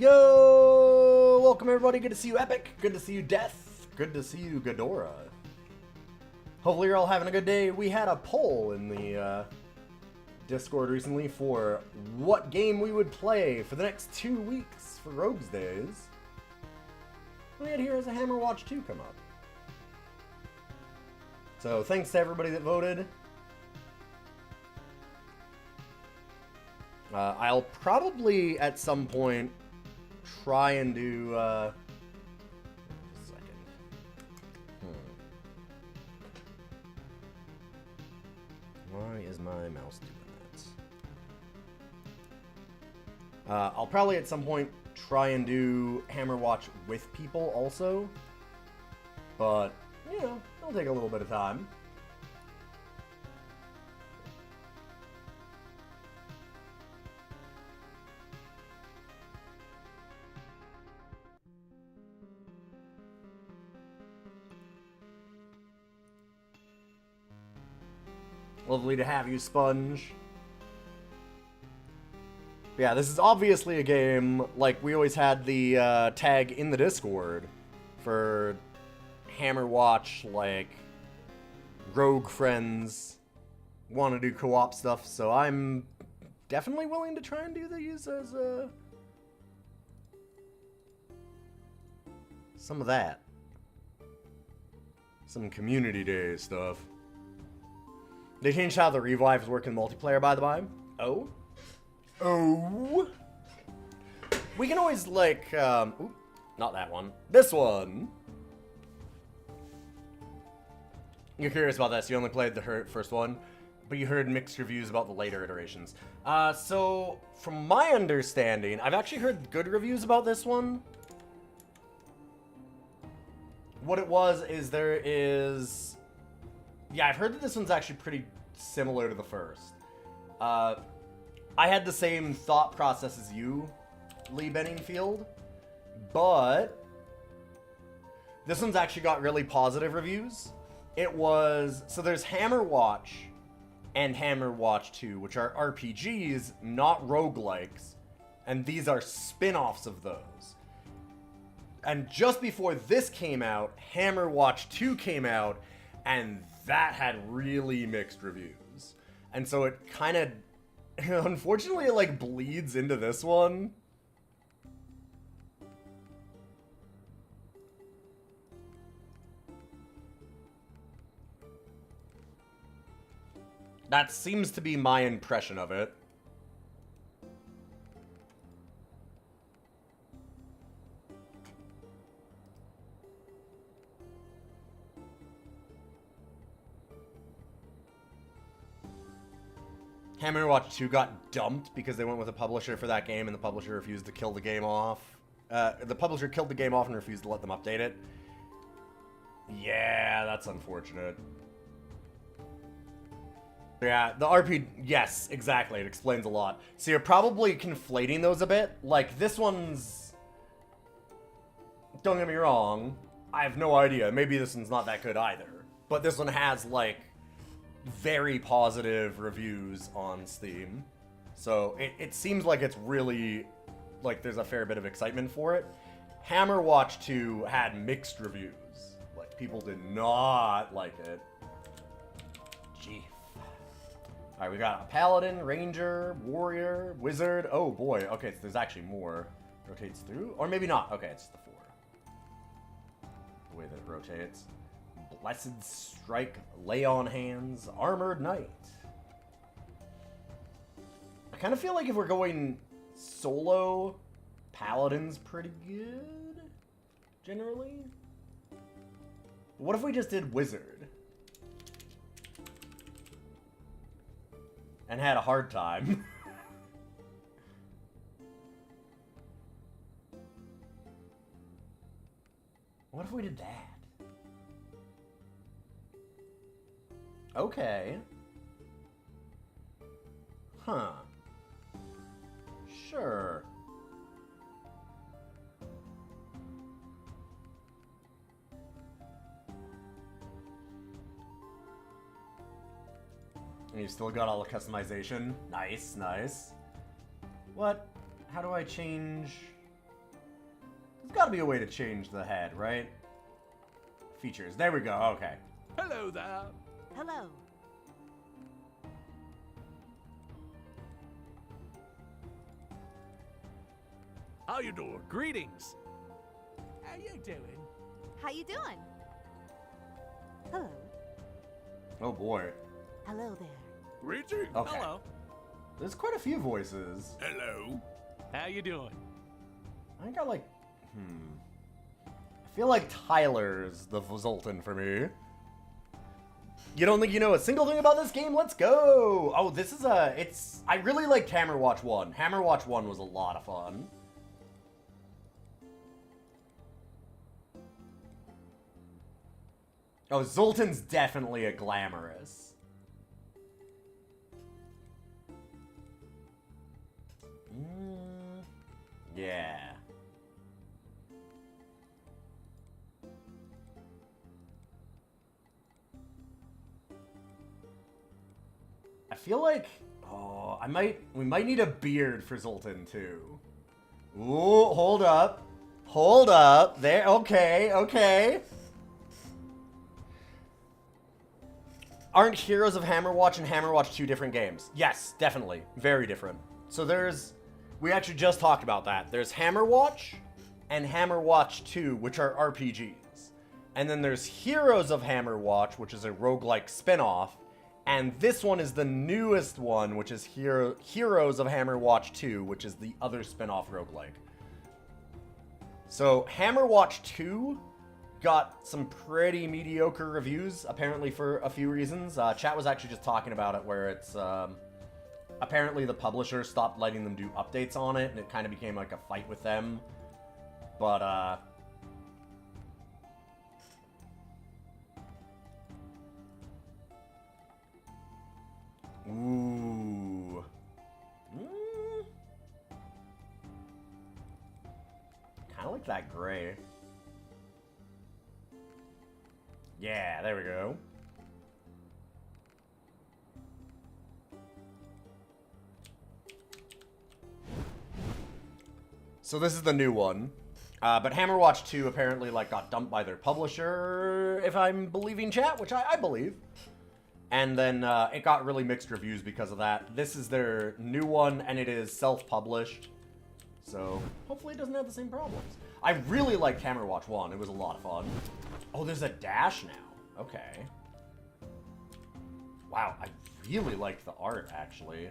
Yo! Welcome everybody, good to see you Epic, good to see you Death, good to see you Ghidorah. Hopefully you're all having a good day. We had a poll in the Discord recently for what game we would play for the next 2 weeks for Roguesdays. We had here as a Hammerwatch 2 come up. So thanks to everybody that voted. I'll probably at some point try and do a second. Why is my mouse doing that? I'll probably at some point try and do Hammerwatch with people also, but you know, it'll take a little bit of time. Lovely to have you, Sponge. Yeah, this is obviously a game, like, we always had the tag in the Discord for Hammerwatch, like, rogue friends want to do co-op stuff, so I'm definitely willing to try and do these as some of that. Some community day stuff. They changed how the revives work in multiplayer, by the way. Oh? Oh? We can always, like, ooh, not that one. This one! You're curious about this. You only played the first one, but you heard mixed reviews about the later iterations. So, from my understanding, I've actually heard good reviews about this one. What it was is there is... Yeah, I've heard that this one's actually pretty similar to the first. I had the same thought process as you, Lee Benningfield, but this one's actually got really positive reviews. It was... So there's Hammerwatch and Hammerwatch 2, which are RPGs, not roguelikes, and these are spin-offs of those. And just before this came out, Hammerwatch 2 came out, and that had really mixed reviews. And so it kind of, unfortunately, it like bleeds into this one. That seems to be my impression of it. Hammerwatch 2 got dumped because they went with a publisher for that game, and the publisher refused to kill the game off. The publisher killed the game off and refused to let them update it. Yeah, that's unfortunate. Yeah, the RP... Yes, exactly. It explains a lot. So you're probably conflating those a bit. Like, this one's... Don't get me wrong. I have no idea. Maybe this one's not that good either. But this one has, like... very positive reviews on Steam. So it seems like it's really, like, there's a fair bit of excitement for it. Hammerwatch 2 had mixed reviews. Like, people did not like it. Gee. Alright, we got a Paladin, Ranger, Warrior, Wizard. Oh boy, okay, so there's actually more. Rotates through? Or maybe not. Okay, it's the 4. The way that it rotates. Blessed Strike, Lay on Hands, Armored Knight. I kind of feel like if we're going solo, Paladin's pretty good, generally. What if we just did Wizard? And had a hard time. What if we did that? Okay. Huh. Sure. And you still got all the customization. Nice, nice. What? How do I change There's got to be a way to change the head, right? Features. There we go. Okay. Hello there. Hello. How you doing? Greetings. How you doing? How you doing? Hello. Oh boy. Hello there. Greetings. Okay. Hello. There's quite a few voices. Hello. How you doing? I think I like... I feel like Tyler's the Zoltan for me. You don't think you know a single thing about this game? Let's go! Oh, this is I really liked Hammerwatch 1. Hammerwatch 1 was a lot of fun. Oh, Zoltan's definitely a glamorous. Yeah. I feel like, we might need a beard for Zoltan too. Ooh, hold up. Hold up. There, okay, okay. Aren't Heroes of Hammerwatch and Hammerwatch 2 different games? Yes, definitely. Very different. So we actually just talked about that. There's Hammerwatch and Hammerwatch 2, which are RPGs. And then there's Heroes of Hammerwatch, which is a roguelike spin-off. And this one is the newest one, which is Heroes of Hammerwatch 2, which is the other spin-off roguelike. So Hammerwatch 2 got some pretty mediocre reviews, apparently for a few reasons. Chat was actually just talking about it, where it's... apparently the publisher stopped letting them do updates on it, and it kind of became like a fight with them. But, Ooh. Kind of like that gray. Yeah, there we go. So this is the new one. But Hammerwatch 2 apparently got dumped by their publisher, if I'm believing chat, which I believe. And then it got really mixed reviews because of that. This is their new one, and it is self-published. So hopefully it doesn't have the same problems. I really liked Hammerwatch 1. It was a lot of fun. Oh, there's a dash now. Okay. Wow, I really liked the art, actually.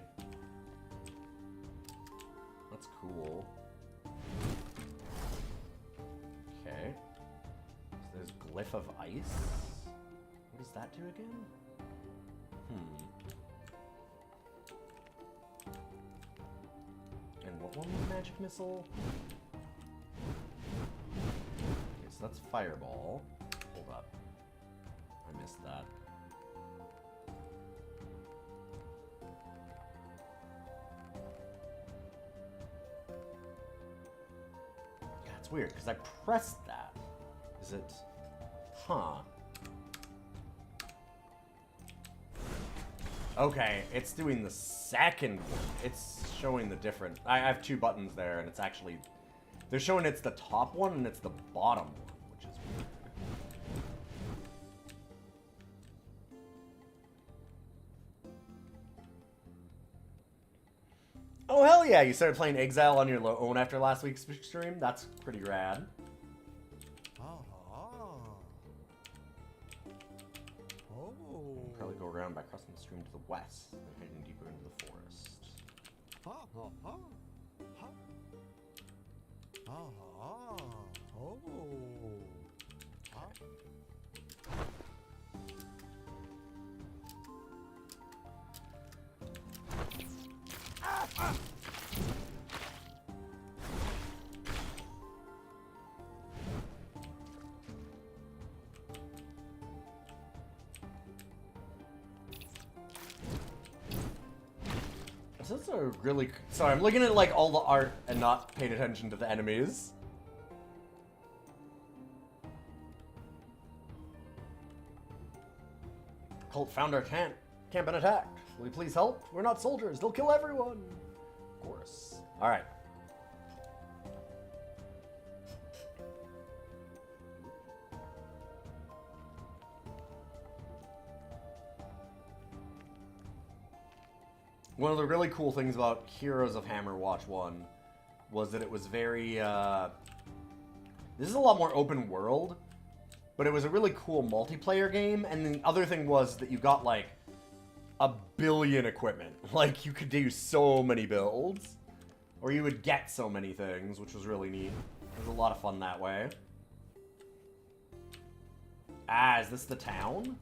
That's cool. Okay. So there's Glyph of Ice. What does that do again? And what one was Magic Missile? Okay, so that's Fireball. Hold up. I missed that. Yeah, it's weird, because I pressed that. Is it... Huh. Okay, it's doing the second one. It's showing the different... I have two buttons there, and it's actually... They're showing it's the top one, and it's the bottom one, which is weird. Oh, hell yeah! You started playing Exile on your own after last week's stream? That's pretty rad. Probably go around by crossing the stream to the west and heading deeper into the forest. This is a really... Sorry, I'm looking at all the art and not paying attention to the enemies. Cult found our camp been attacked. Will you please help? We're not soldiers. They'll kill everyone. Of course. Alright. One of the really cool things about Heroes of Hammerwatch 1 was that it was very, this is a lot more open world, but it was a really cool multiplayer game, and the other thing was that you got, like, a billion equipment. Like, you could do so many builds, or you would get so many things, which was really neat. It was a lot of fun that way. Ah, is this the town?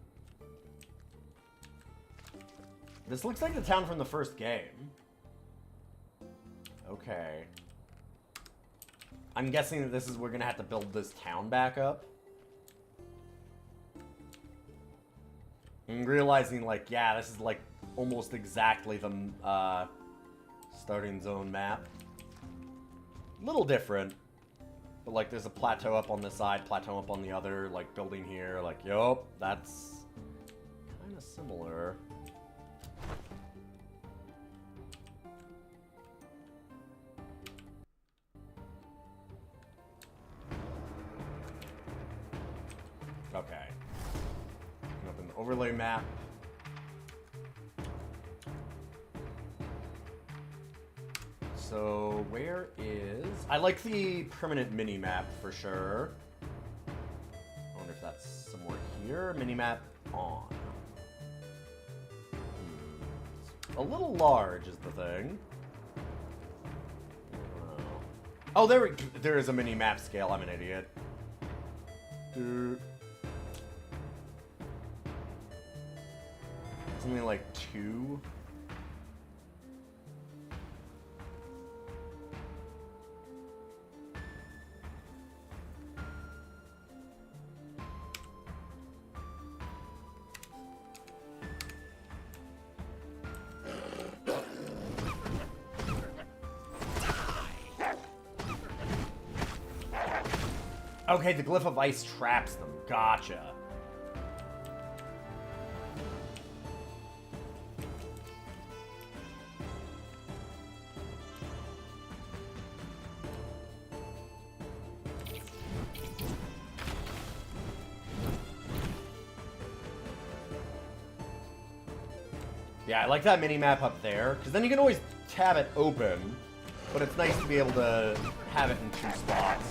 This looks like the town from the first game. Okay. I'm guessing that this is we're gonna have to build this town back up. And realizing, like, yeah, this is, like, almost exactly the, starting zone map. Little different. But, like, there's a plateau up on this side, plateau up on the other, like, building here. Like, yup, that's kind of similar. Okay. Open the overlay map. So, where is... I like the permanent mini-map for sure. I wonder if that's somewhere here. Mini-map on. A little large is the thing. Oh, there is a mini-map scale. I'm an idiot. Something like 2. Okay, the Glyph of Ice traps them. Gotcha. Yeah, I like that mini-map up there, because then you can always tab it open, but it's nice to be able to have it in 2 spots.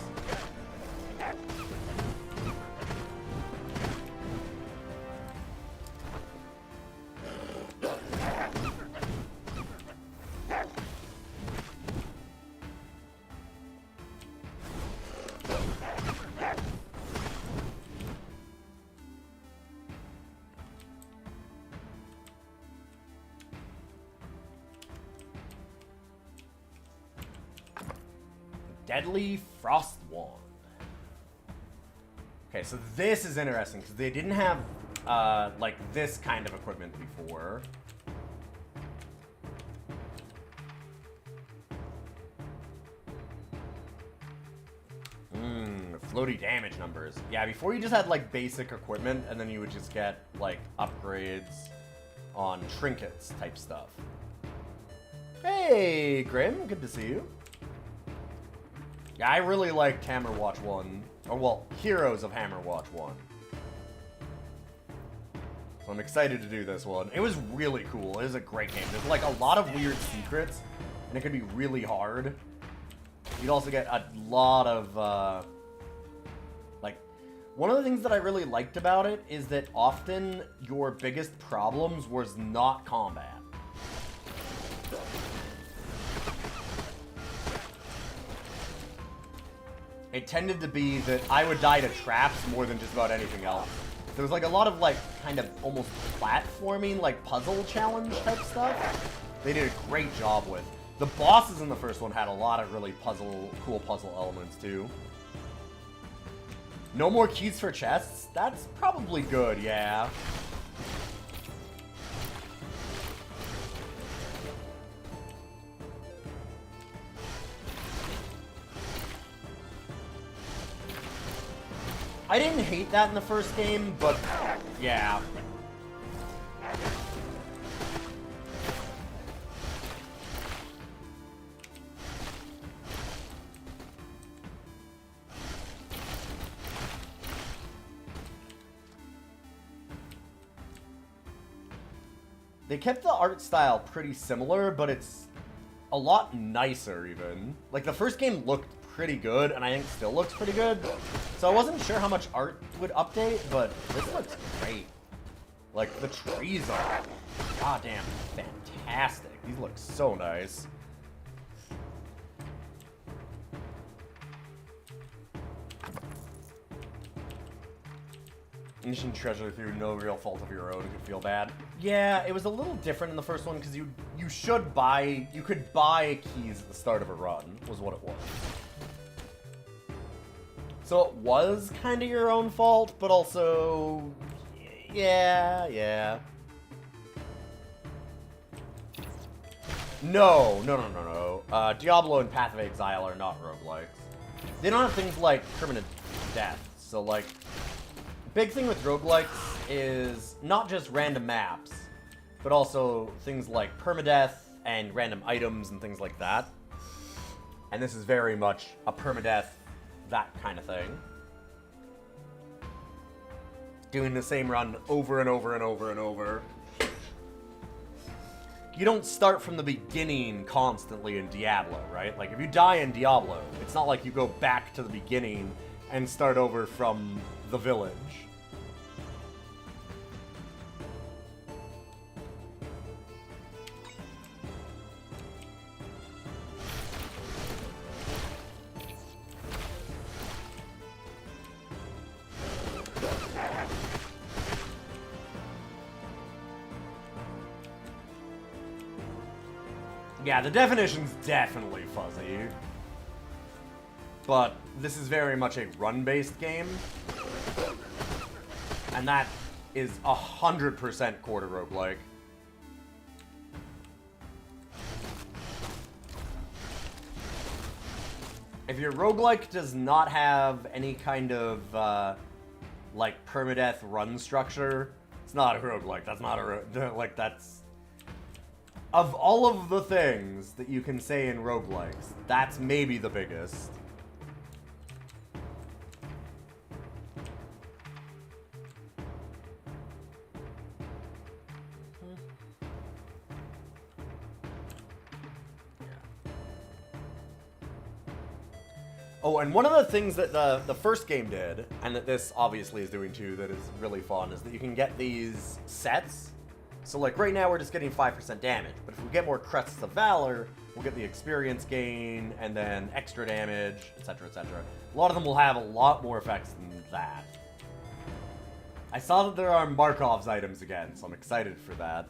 Deadly Frost Wand. Okay, so this is interesting, because they didn't have, like, this kind of equipment before. Floaty damage numbers. Yeah, before you just had, like, basic equipment, and then you would just get, like, upgrades on trinkets type stuff. Hey, Grim, good to see you. Yeah, I really liked Hammerwatch 1. Or, well, Heroes of Hammerwatch 1. So I'm excited to do this one. It was really cool. It was a great game. There's, like, a lot of weird secrets, and it could be really hard. You'd also get a lot of, like... One of the things that I really liked about it is that often your biggest problems was not combat. It tended to be that I would die to traps more than just about anything else. There was like a lot of like kind of almost platforming, like puzzle challenge type stuff. They did a great job with. The bosses in the first one had a lot of really cool puzzle elements too. No more keys for chests? That's probably good, yeah. I didn't hate that in the first game, but yeah. they kept the art style pretty similar, but it's a lot nicer even. Like, the first game looked pretty good, and I think still looks pretty good. So I wasn't sure how much art would update, but this looks great. Like, the trees are goddamn fantastic. These look so nice. Mission treasure through no real fault of your own could feel bad. Yeah, it was a little different in the first one because you could buy keys at the start of a run, was what it was. So it was kind of your own fault, but also, yeah. No. Diablo and Path of Exile are not roguelikes. They don't have things like permanent death, so like, big thing with roguelikes is not just random maps, but also things like permadeath and random items and things like that. And this is very much a permadeath, that kind of thing. Doing the same run over and over and over and over. You don't start from the beginning constantly in Diablo, right? Like, if you die in Diablo, it's not like you go back to the beginning and start over from the village. Yeah, the definition's definitely fuzzy. But this is very much a run-based game. And that is 100% quarter roguelike. If your roguelike does not have any kind of, like, permadeath run structure, it's not a roguelike. That's not a like, that's... Of all of the things that you can say in roguelikes, that's maybe the biggest. Oh, and one of the things that the first game did, and that this obviously is doing too, that is really fun, is that you can get these sets. So, like, right now we're just getting 5% damage, but if we get more Crests of Valor, we'll get the experience gain, and then extra damage, etc., etc. A lot of them will have a lot more effects than that. I saw that there are Markov's items again, so I'm excited for that.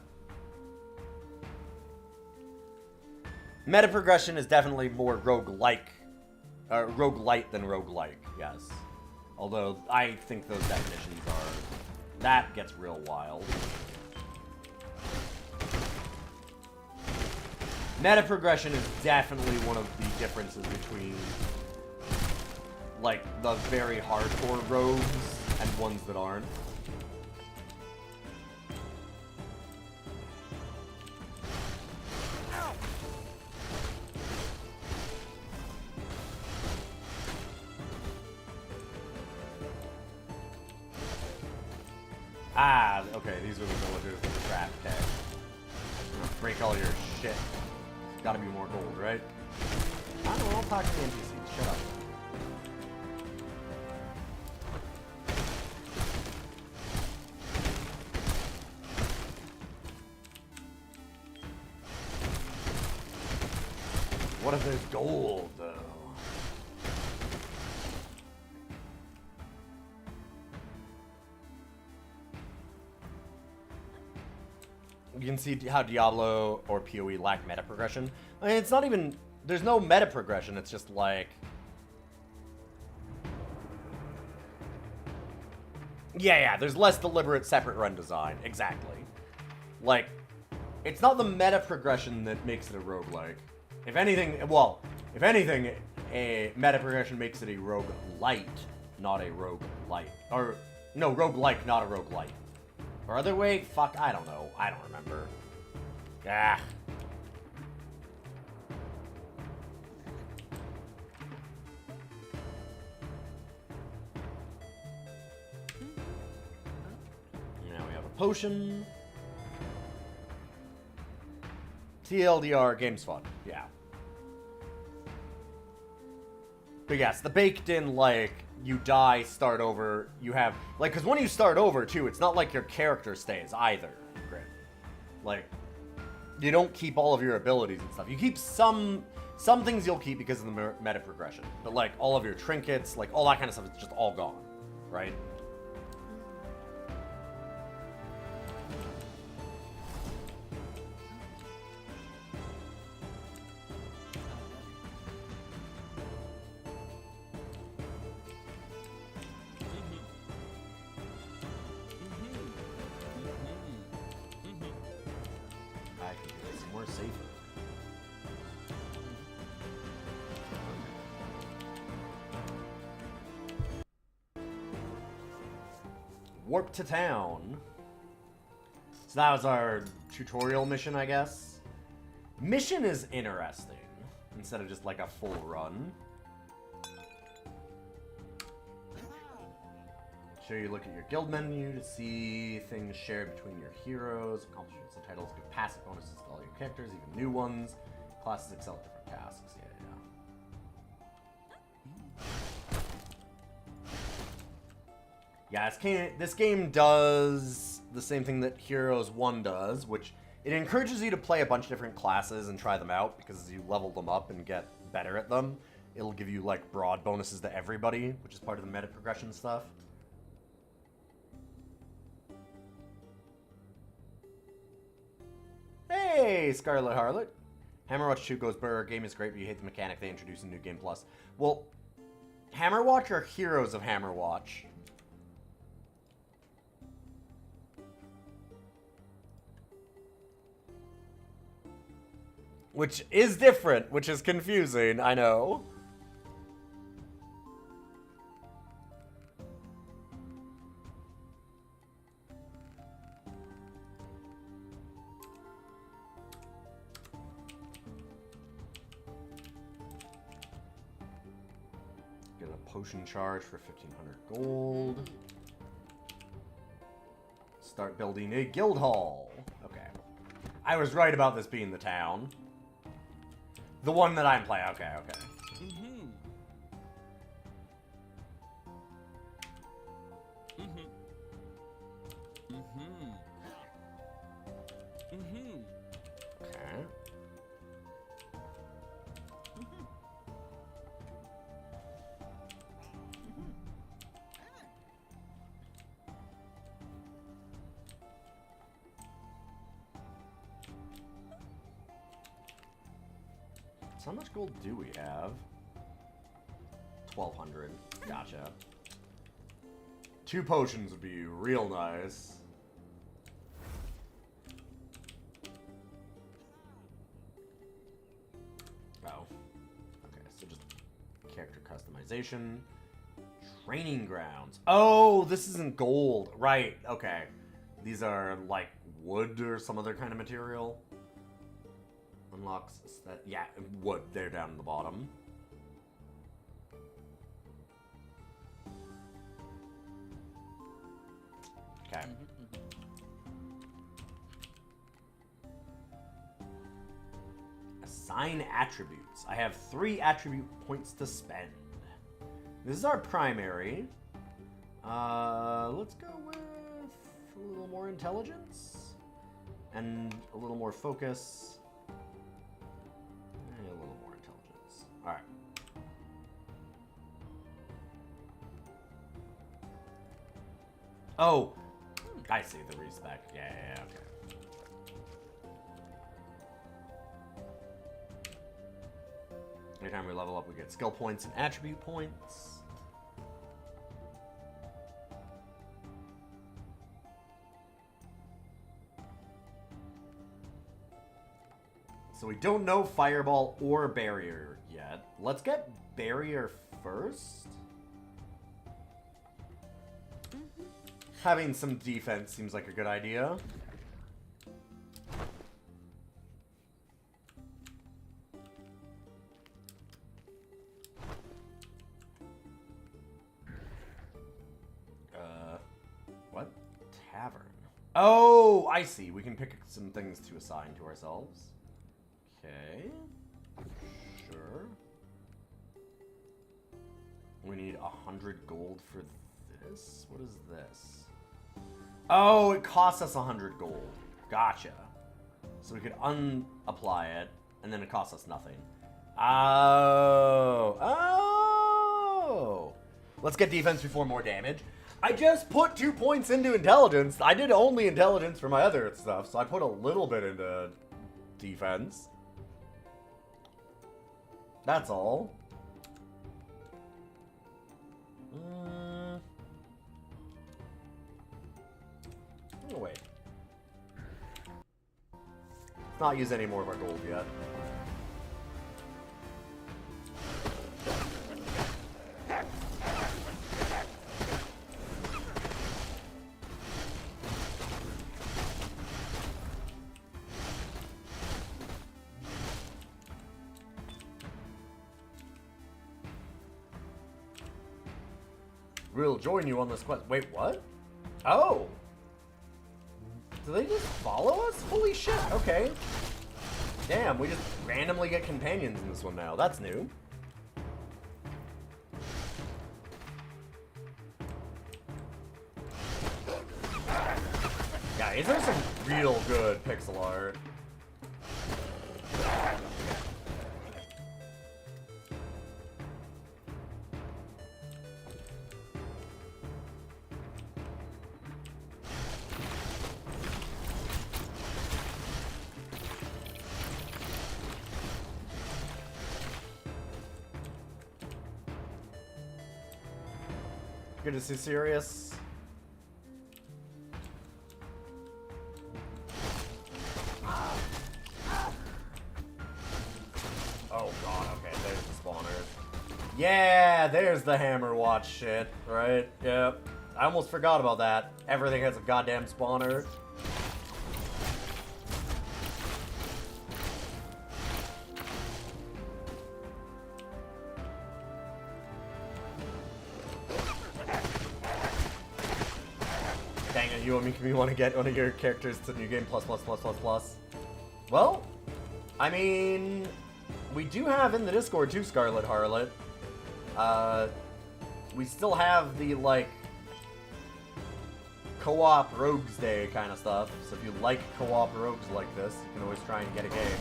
Meta progression is definitely more roguelike than roguelike, yes. Although, I think those definitions are... That gets real wild. Meta progression is definitely one of the differences between, like, the very hardcore rogues and ones that aren't. Ah, okay, these are the villagers that were trapped, okay. Break all your shit. Gotta be more gold, right? I don't know, I'll talk to the NPCs, shut up. What if there's gold, though? You can see how Diablo or PoE lack meta progression. I mean, it's not even... There's no meta progression, it's just like... Yeah, there's less deliberate separate run design. Exactly. Like, it's not the meta progression that makes it a roguelike. If anything, a meta progression makes it a roguelite, not a roguelite. Or, no, roguelike, not a roguelite. Or other way? Fuck, I don't know. I don't remember. Ah. Now we have a potion. TLDR, game's fun. Yeah. But yes, the baked in, like, you die, start over, you have... Like, because when you start over, too, it's not like your character stays either, Grim. Like, you don't keep all of your abilities and stuff. You keep some things you'll keep because of the meta progression. But, like, all of your trinkets, like, all that kind of stuff is just all gone, right? I can do this more safer. Warp to town. So that was our tutorial mission, I guess. Mission is interesting, instead of just like a full run. Sure, you look at your guild menu to see things shared between your heroes, accomplishments and titles, give passive bonuses to all your characters, even new ones. Classes excel at different tasks. Yeah. Yeah, this game does the same thing that Heroes 1 does, which it encourages you to play a bunch of different classes and try them out, because as you level them up and get better at them, it'll give you, like, broad bonuses to everybody, which is part of the meta progression stuff. Hey, Scarlet Harlot. Hammerwatch 2 goes burr. Game is great, but you hate the mechanic they introduced in New Game Plus. Well, Hammerwatch are heroes of Hammerwatch. Which is different, which is confusing, I know. Get a potion charge for 1,500 gold. Start building a guild hall. Okay. I was right about this being the town. The one that I'm playing. Okay. Mm-hmm. Mm-hmm. Mm-hmm. Mm-hmm. Okay. So how much gold do we have? 1,200. Gotcha. 2 potions would be real nice. Oh. Okay, so just character customization. Training grounds. Oh, this isn't gold. Right, okay. These are like wood or some other kind of material. Unlocks that, yeah, wood. They're down in the bottom. Okay. Assign attributes. I have 3 attribute points to spend. This is our primary. Let's go with a little more intelligence and a little more focus. A little more intelligence. All right. Oh, I see the respec. Yeah, okay. Anytime we level up, we get skill points and attribute points. So we don't know Fireball or Barrier yet. Let's get Barrier first. Having some defense seems like a good idea. What? Tavern. Oh, I see. We can pick some things to assign to ourselves. Okay. Sure. We need 100 gold for this? What is this? Oh, it costs us 100 gold. Gotcha. So we could unapply it, and then it costs us nothing. Oh. Oh. Let's get defense before more damage. I just put 2 points into intelligence. I did only intelligence for my other stuff, so I put a little bit into defense. That's all. Oh, wait. Let's not use any more of our gold yet. We'll join you on this quest. Wait, what? Oh! Do they just follow us? Holy shit, okay. Damn, we just randomly get companions in this one now. That's new. Yeah, these are some real good pixel art. Good to see Sirius. Oh god, okay, there's the spawners. Yeah, there's the Hammerwatch shit, right? Yep. I almost forgot about that. Everything has a goddamn spawner. Dang it, you want to get one of your characters to New Game plus plus plus plus plus. Well, I mean, we do have in the Discord too, Scarlet Harlot. We still have the, like, co-op Roguesday kind of stuff. So if you like co-op rogues like this, you can always try and get a game.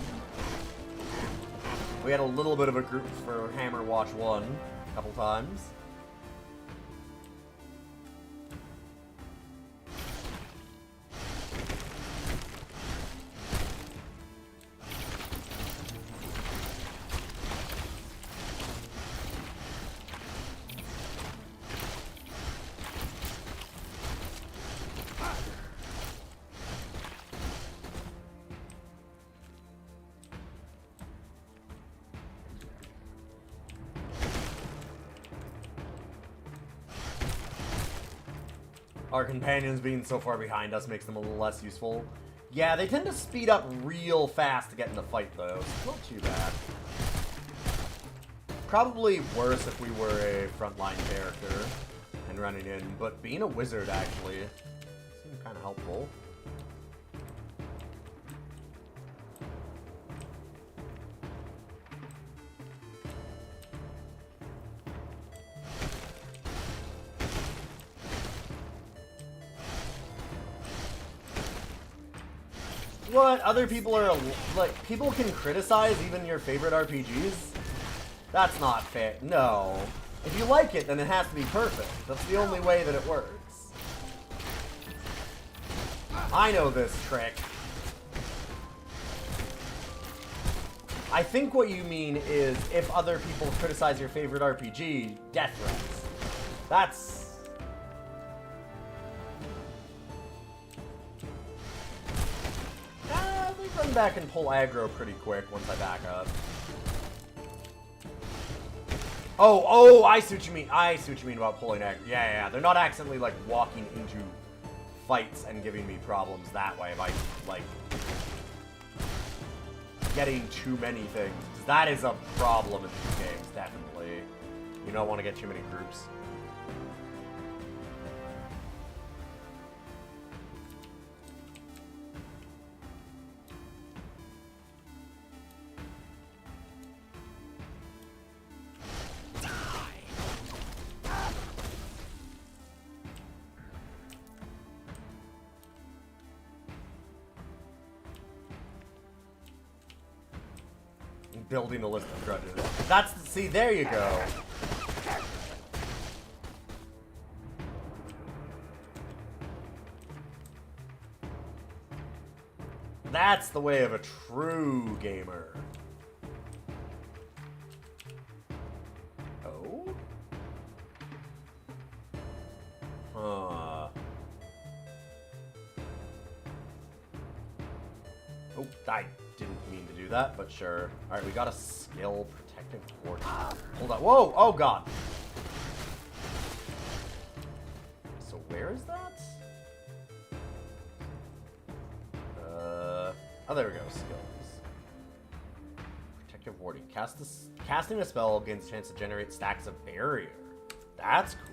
We had a little bit of a group for Hammerwatch 1 a couple times. Our companions being so far behind us makes them a little less useful. Yeah, they tend to speed up real fast to get in the fight, though. It's not too bad. Probably worse if we were a frontline character and running in, but being a wizard actually seemed kind of helpful. What? Other people are, like, people can criticize even your favorite RPGs? That's not fair. No. If you like it, then it has to be perfect. That's the only way that it works. I know this trick. I think what you mean is if other people criticize your favorite RPG, death threats. That's... they run back and pull aggro pretty quick once I back up. Oh, I see what you mean. I see what you mean about pulling aggro. Yeah. They're not accidentally, like, walking into fights and giving me problems that way by, like, getting too many things. That is a problem in these games, definitely. You don't want to get too many groups. building a list of grudges. That's the, see, there you go. That's the way of a true gamer. Oh? Huh. Oh, I didn't mean to do that, but sure. Alright, we got a skill protective ward. Hold on. Whoa! Oh, God. So where is that? Oh, there we go. Skills. Protective warding. Casting a spell gains a chance to generate stacks of barrier. That's cool.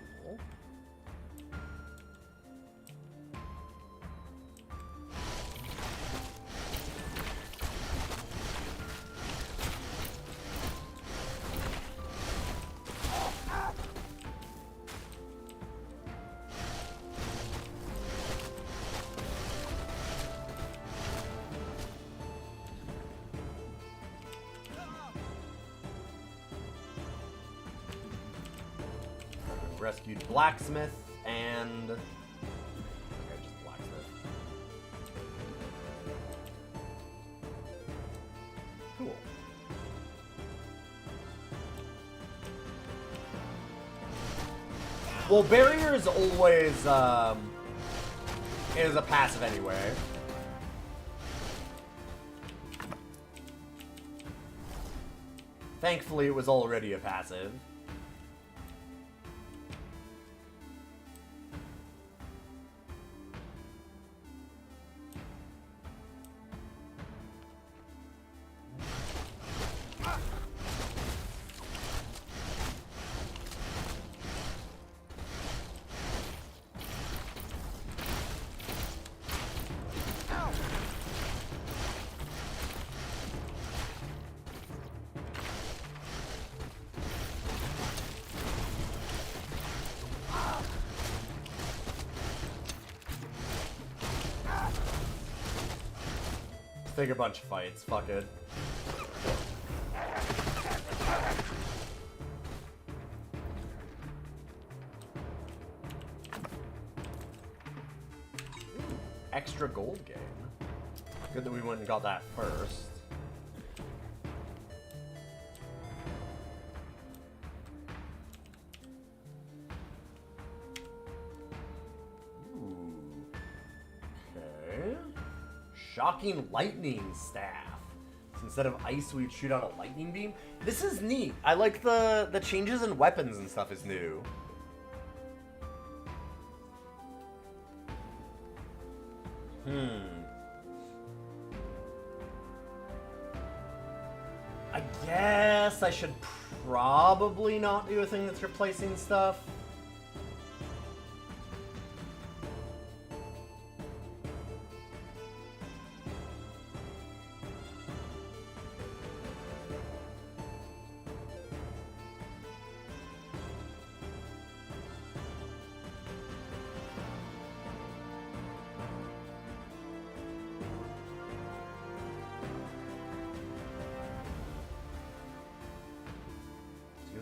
Rescued blacksmith and okay, just blacksmith. Cool. Well, barrier is always is a passive anyway. Thankfully, it was already a passive. Take a bunch of fights, fuck it. Ooh, extra gold gain. Good that we went and got that first. Shocking lightning staff. So instead of ice, we'd shoot out a lightning beam. This is neat. I like the changes in weapons and stuff is new. I guess I should probably not do a thing that's replacing stuff.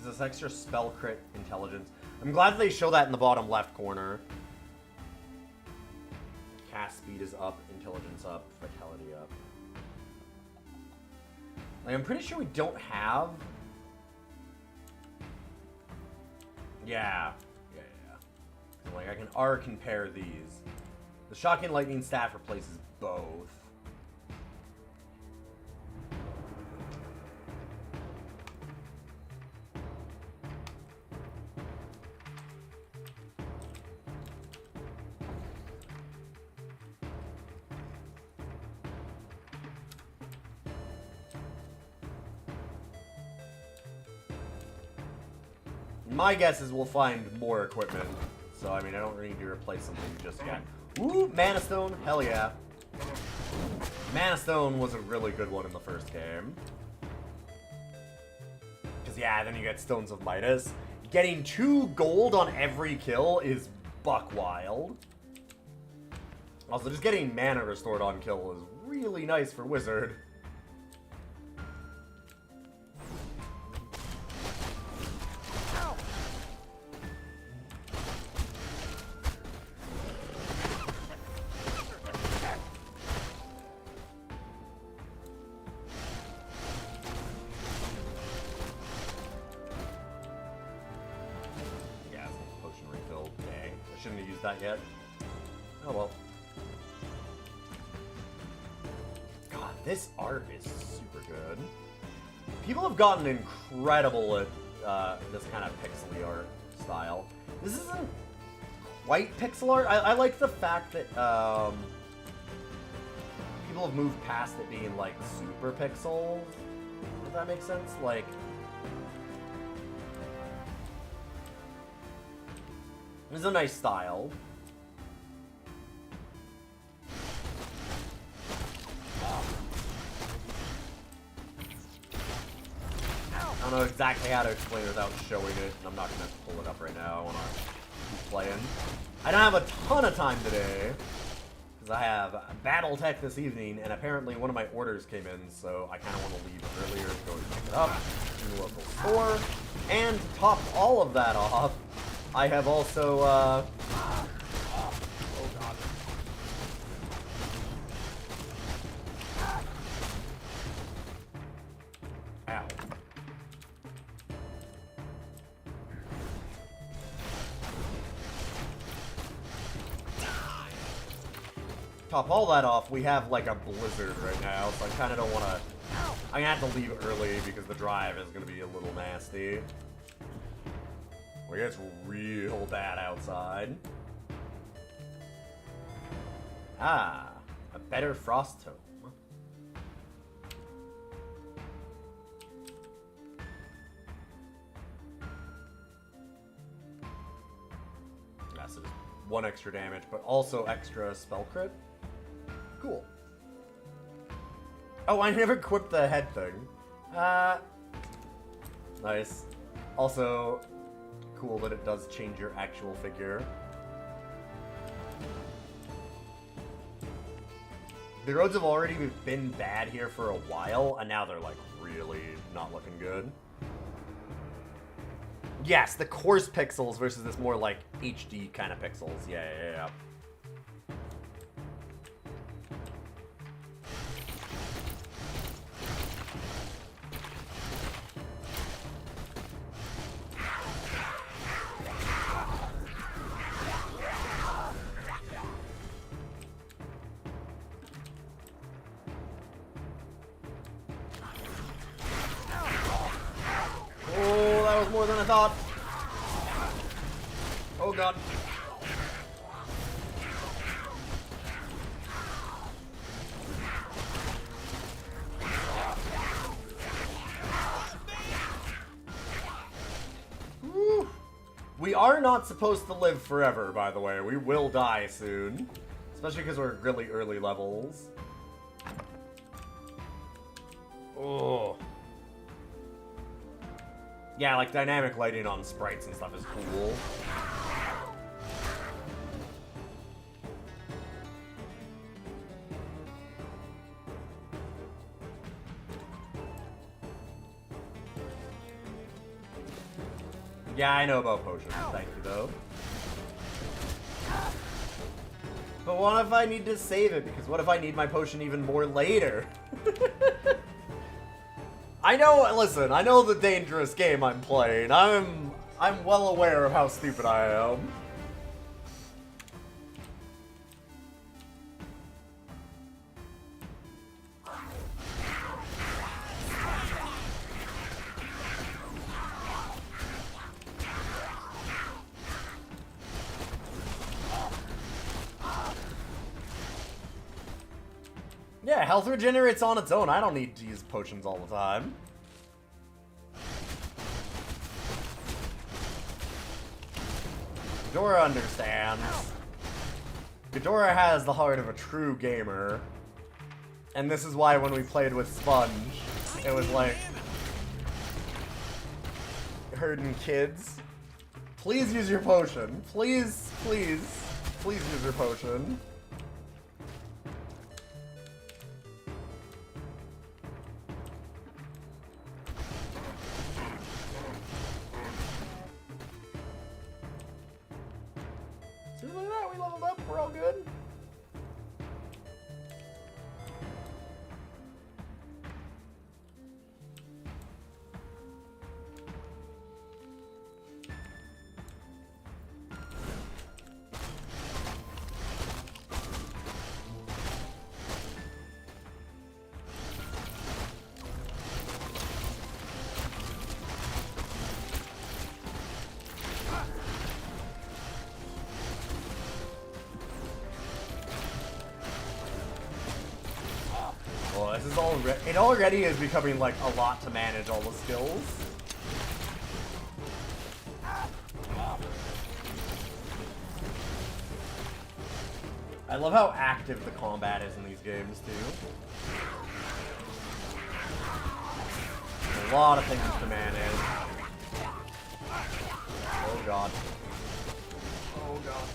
This extra spell crit intelligence. I'm glad they show that in the bottom left corner. Cast speed is up, intelligence up, vitality up. Like, I'm pretty sure we don't have... Yeah. So, like, I can compare these. The Shocking Lightning Staff replaces both. My guess is we'll find more equipment. So, I mean, I don't need to replace something just yet. Ooh, Mana Stone. Hell yeah. Mana Stone was a really good one in the first game. Because, yeah, then you get Stones of Midas. Getting 2 gold on every kill is buck wild. Also, just getting mana restored on kill is really nice for Wizard. shouldn't have used that yet. Oh well. God, this art is super good. People have gotten incredible at this kind of pixely art style. This isn't quite pixel art. I like the fact that people have moved past it being like super pixels. Does that make sense? Like, this is a nice style. I don't know exactly how to explain it without showing it, and I'm not going to pull it up right now. I want to keep playing. I don't have a ton of time today, because I have Battletech this evening, and apparently one of my orders came in, so I kind of want to leave earlier to go pick it up in the local store. And to top all of that off, I have also, oh god. Ow. Top all that off, we have like a blizzard right now, so I kind of don't want to... I'm going to have to leave early because the drive is going to be a little nasty. Well, it's real bad outside. Ah, a better frost tome. Yes, it's 1 extra damage, but also extra spell crit. Cool. Oh, I never equipped the head thing. Nice. Also, cool that it does change your actual figure. The roads have already been bad here for a while, and now they're like really not looking good. Yes, the coarse pixels versus this more like HD kind of pixels. Yeah. Oh, that was more than I thought. Oh god. Woo. We are not supposed to live forever, by the way. We will die soon. Especially because we're really early levels. Oh. Yeah, like dynamic lighting on sprites and stuff is cool. Yeah, I know about potions. Thank you, though. But what if I need to save it? Because what if I need my potion even more later? I know, listen, I know the dangerous game I'm playing. I'm well aware of how stupid I am. Yeah, health regenerates on its own. I don't need to use potions all the time. Ghidorah understands. Ghidorah has the heart of a true gamer. And this is why when we played with Sponge, it was like... herding kids. Please use your potion. Please, please, please use your potion. Look at that, we leveled up, we're all good. is it already is becoming like a lot to manage all the skills. I love how active the combat is in these games too. A lot of things to manage. Oh god. Oh god.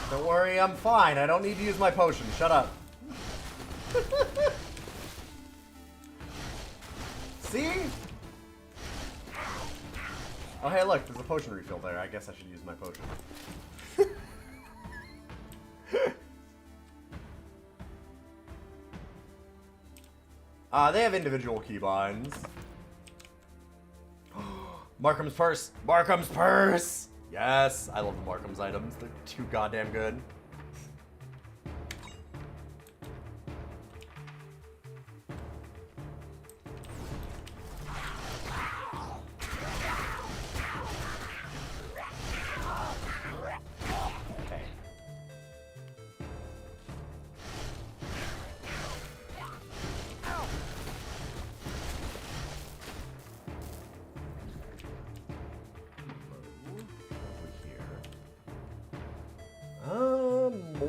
Don't worry, I'm fine. I don't need to use my potion. Shut up. See? Oh, hey, look, there's a potion refill there. I guess I should use my potion. They have individual keybinds. Markham's purse! Markham's purse! Yes, I love the Markham's items. They're too goddamn good.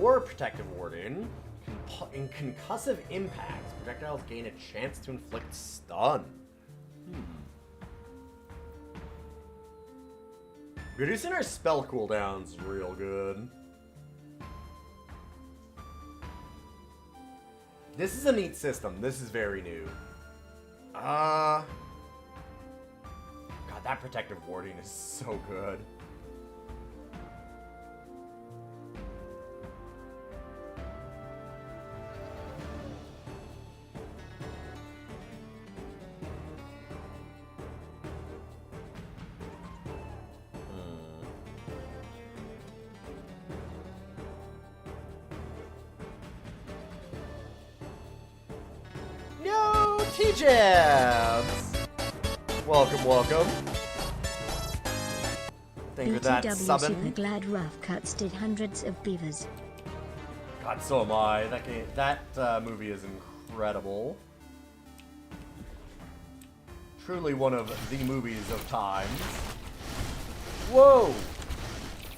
More protective warding. In concussive impacts, projectiles gain a chance to inflict stun. Reducing our spell cooldowns real good. This is a neat system. This is very new. God, that protective warding is so good. T-Jabs! Welcome, welcome. Thank you for that summon. The Glad Rough Cuts did hundreds of beavers. God, so am I. That movie is incredible. Truly one of the movies of times. Whoa!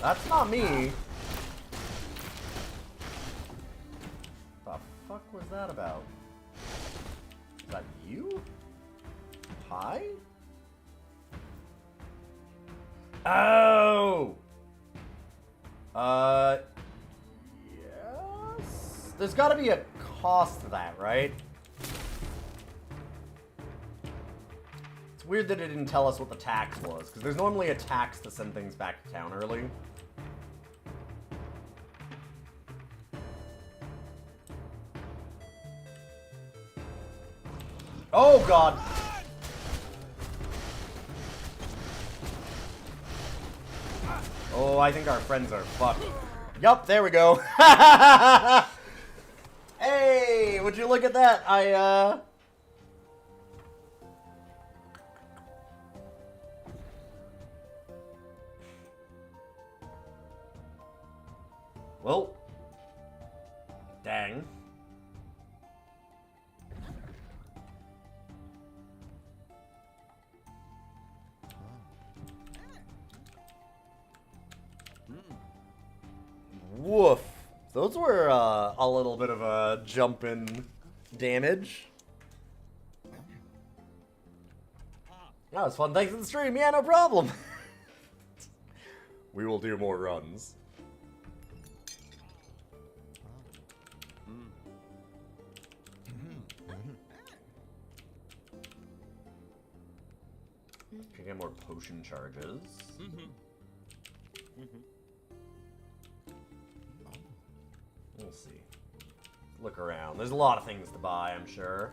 That's not me. The fuck was that about? Is that you? Hi? Oh! Yes? There's gotta be a cost to that, right? It's weird that it didn't tell us what the tax was, because there's normally a tax to send things back to town early. Oh god! Oh, I think our friends are fucked. Yup, there we go. Hey, would you look at that? Well. Dang. Woof. Those were a little bit of a jump in damage. That was fun. Thanks for the stream. Yeah, no problem. We will do more runs. Can get more potion charges. We'll see. Look around. There's a lot of things to buy, I'm sure.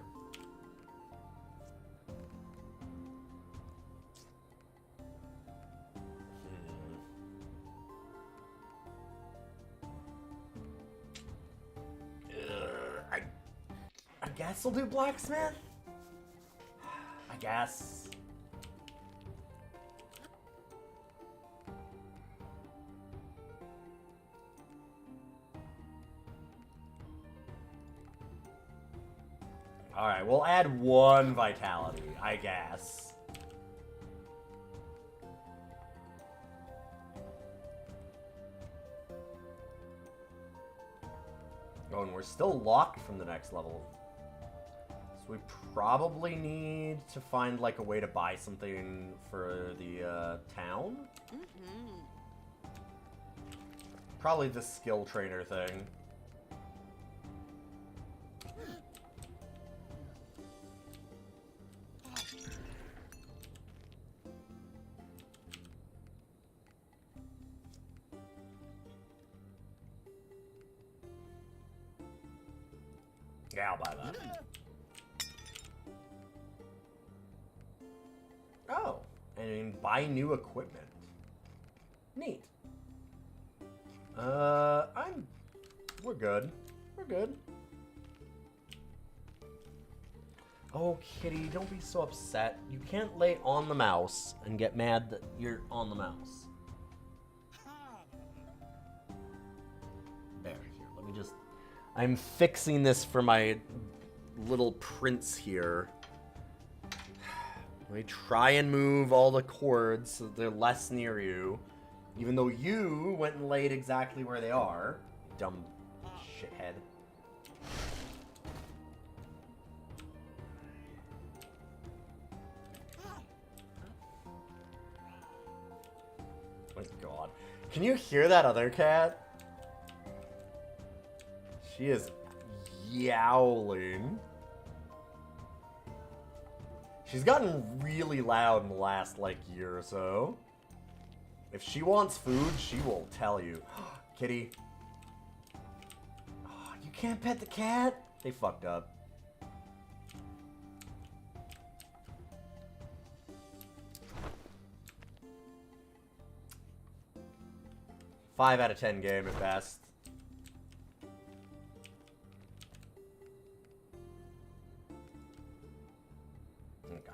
I guess we'll do blacksmith? I guess. Alright, we'll add 1 vitality, I guess. Oh, and we're still locked from the next level. So we probably need to find, like, a way to buy something for the, town? Probably the skill trainer thing. Yeah, I'll buy that. Oh, and buy new equipment. Neat. We're good. We're good. Oh, Kitty, don't be so upset. You can't lay on the mouse and get mad that you're on the mouse. There, here, let me just... I'm fixing this for my little prince here. Let me try and move all the cords so they're less near you. Even though you went and laid exactly where they are. Dumb shithead. My God. Can you hear that other cat? She is yowling. She's gotten really loud in the last, like, year or so. If she wants food, she will tell you. Kitty. Oh, you can't pet the cat? They fucked up. Five out of 10 game at best.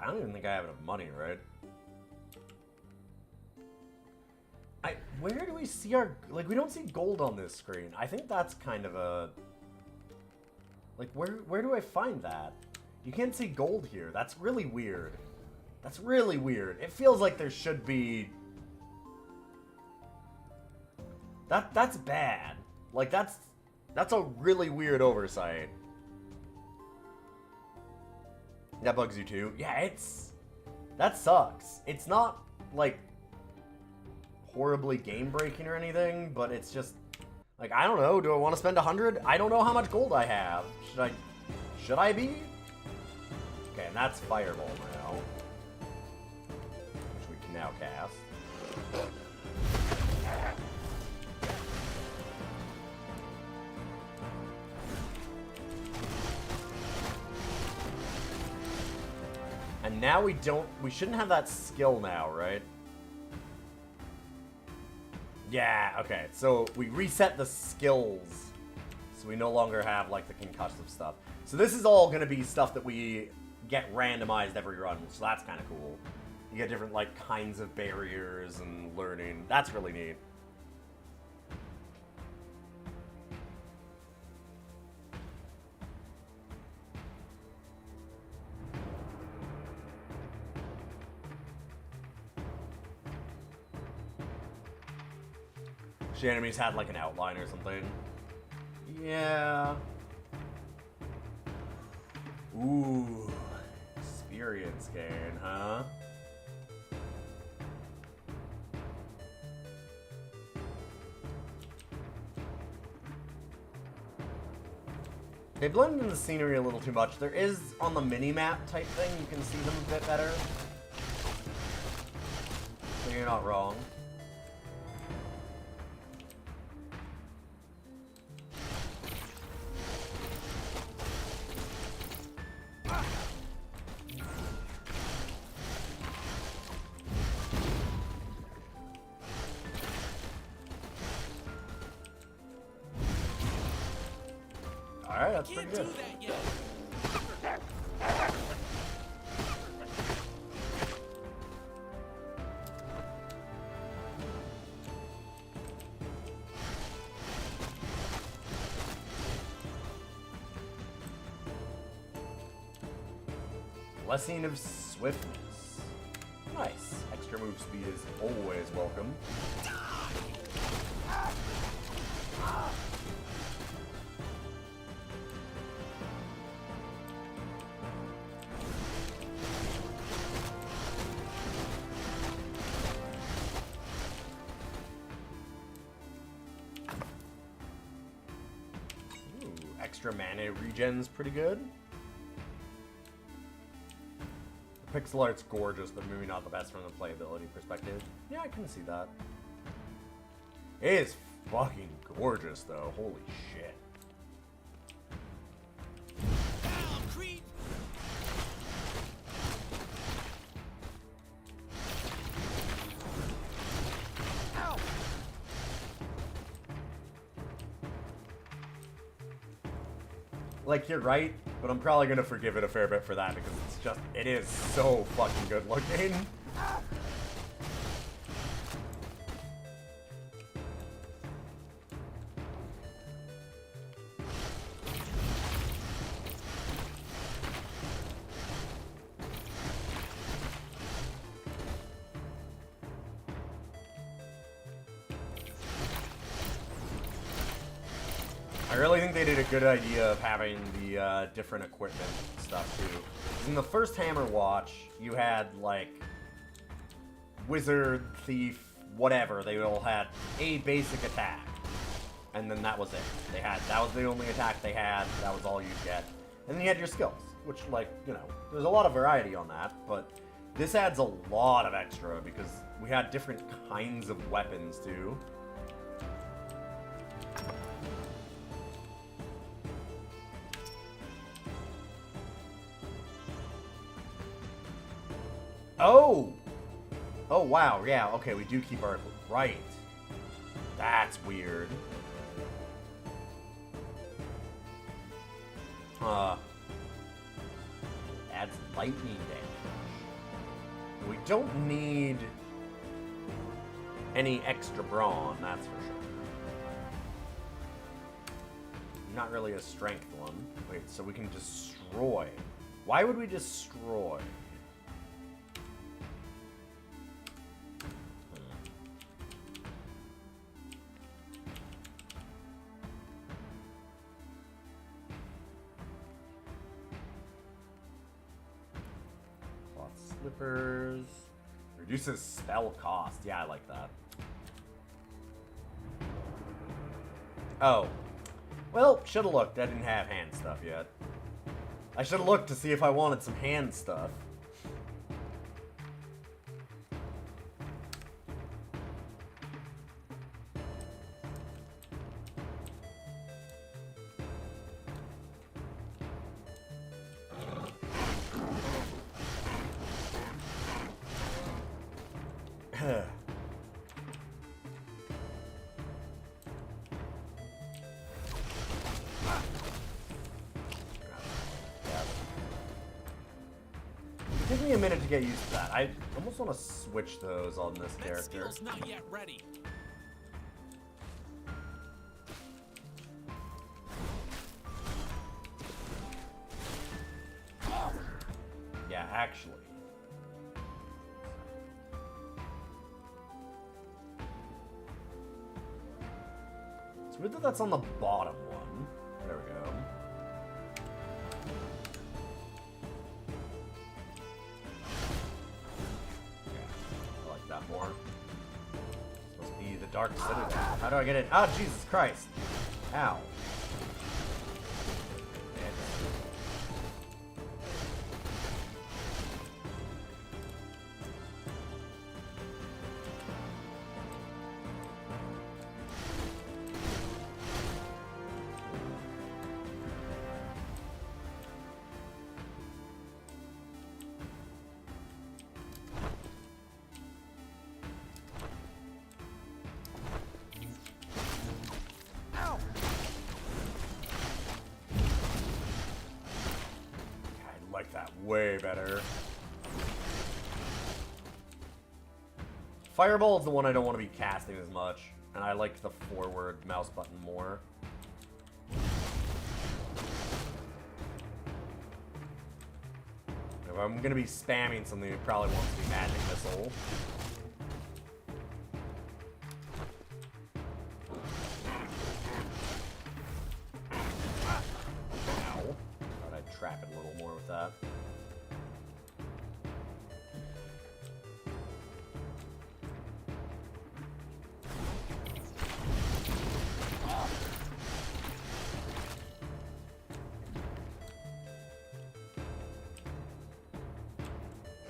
I don't even think I have enough money, right? Where do we see our... Like, we don't see gold on this screen. I think that's kind of a... Like, where do I find that? You can't see gold here. That's really weird. That's really weird. It feels like there should be... That's bad. Like, that's a really weird oversight. That bugs you too? Yeah, that sucks. It's not, like, horribly game-breaking or anything, but it's just, like, I don't know. Do I want to spend 100? I don't know how much gold I have. Should I be? Okay, and that's Fireball now. Which we can now cast. And now we shouldn't have that skill now, right? Yeah, okay, so we reset the skills. So we no longer have, like, the concussive stuff. So this is all gonna be stuff that we get randomized every run, so that's kind of cool. You get different, like, kinds of barriers and learning. That's really neat. The enemies had like an outline or something. Yeah. Ooh. Experience gain, huh? They blend in the scenery a little too much. There is, on the mini-map type thing, you can see them a bit better. So you're not wrong. Alright, that's pretty good. Blessing of Swiftness. Nice. Extra move speed is always welcome. Ooh, extra mana regen's pretty good. Pixel art's gorgeous, but maybe not the best from the playability perspective. Yeah, I can see that. It is fucking gorgeous, though. Holy shit. Down, creep! Ow! Like, you're right, but I'm probably gonna forgive it a fair bit for that because it's just, it is so fucking good looking. I really think they did a good idea of having the different equipment stuff too. In the first Hammerwatch, you had like wizard, thief, whatever. They all had a basic attack, and then that was it. That was the only attack they had. That was all you'd get, and then you had your skills, which, like, you know, there's a lot of variety on that. But this adds a lot of extra because we had different kinds of weapons too. Oh! Oh, wow, yeah, okay, we do keep our... Right. That's weird. Adds lightning damage. We don't need any extra brawn, that's for sure. Not really a strength one. Wait, so we can destroy. Why would we destroy? Slippers. Reduces spell cost. Yeah, I like that. Oh. Well, should've looked. I didn't have hand stuff yet. I should've looked to see if I wanted some hand stuff. Give me a minute to get used to that. I almost want to switch those on this That character. skill's not yet ready. Yeah, actually. It's weird that that's on the bottom one. There we go. Yeah, I like that more. It's supposed to be the Dark Citadel. How do I get in? Oh, Jesus Christ. Ow. That way better. Fireball is the one I don't want to be casting as much, and I like the forward mouse button more. If If I'm gonna be spamming something, it probably wants to be magic missile. Ow. Thought I'd trap it a little more with that.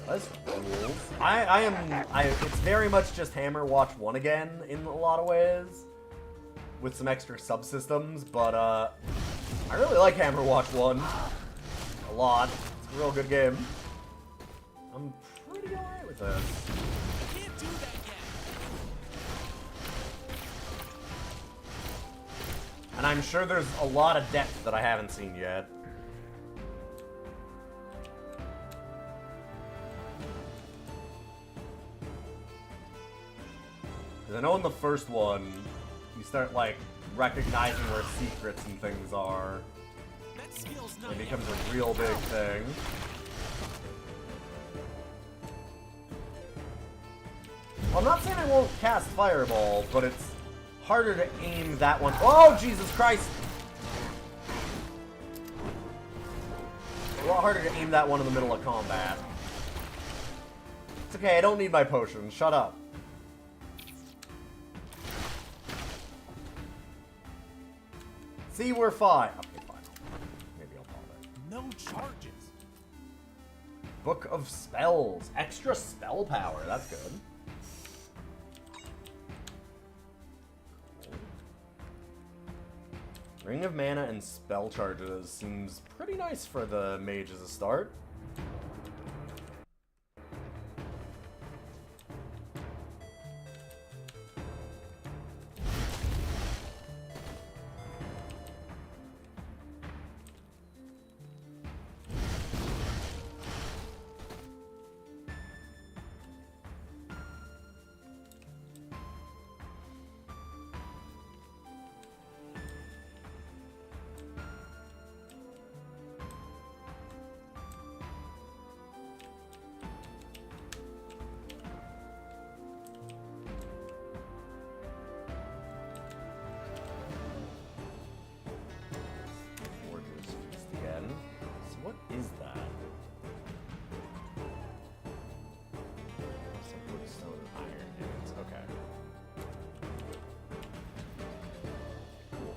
That's rules. It's very much just Hammerwatch 1 again in a lot of ways, with some extra subsystems, but I really like Hammerwatch 1 a lot. It's a real good game. I'm pretty alright with this. Can't do that yet. And I'm sure there's a lot of depth that I haven't seen yet. Because I know in the first one, you start, like, recognizing where secrets and things are. That skill's not It yet becomes ready. a real big thing. Well, I'm not saying I won't cast Fireball, but it's harder to aim that one. Oh, Jesus Christ! A lot harder to aim that one in the middle of combat. It's okay, I don't need my potion. Shut up. See, we're fine. Okay, fine. Maybe I'll bother. No charges. Book of Spells. Extra spell power. That's good. Ring of Mana and spell charges seems pretty nice for the mage as a start. Is that? Some wood, stone, and iron units. Okay. Cool.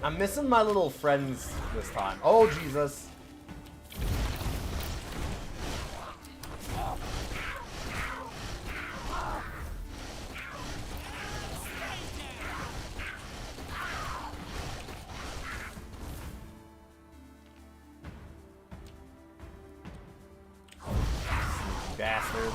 I'm missing my little friends this time. Oh, Jesus. Bastards.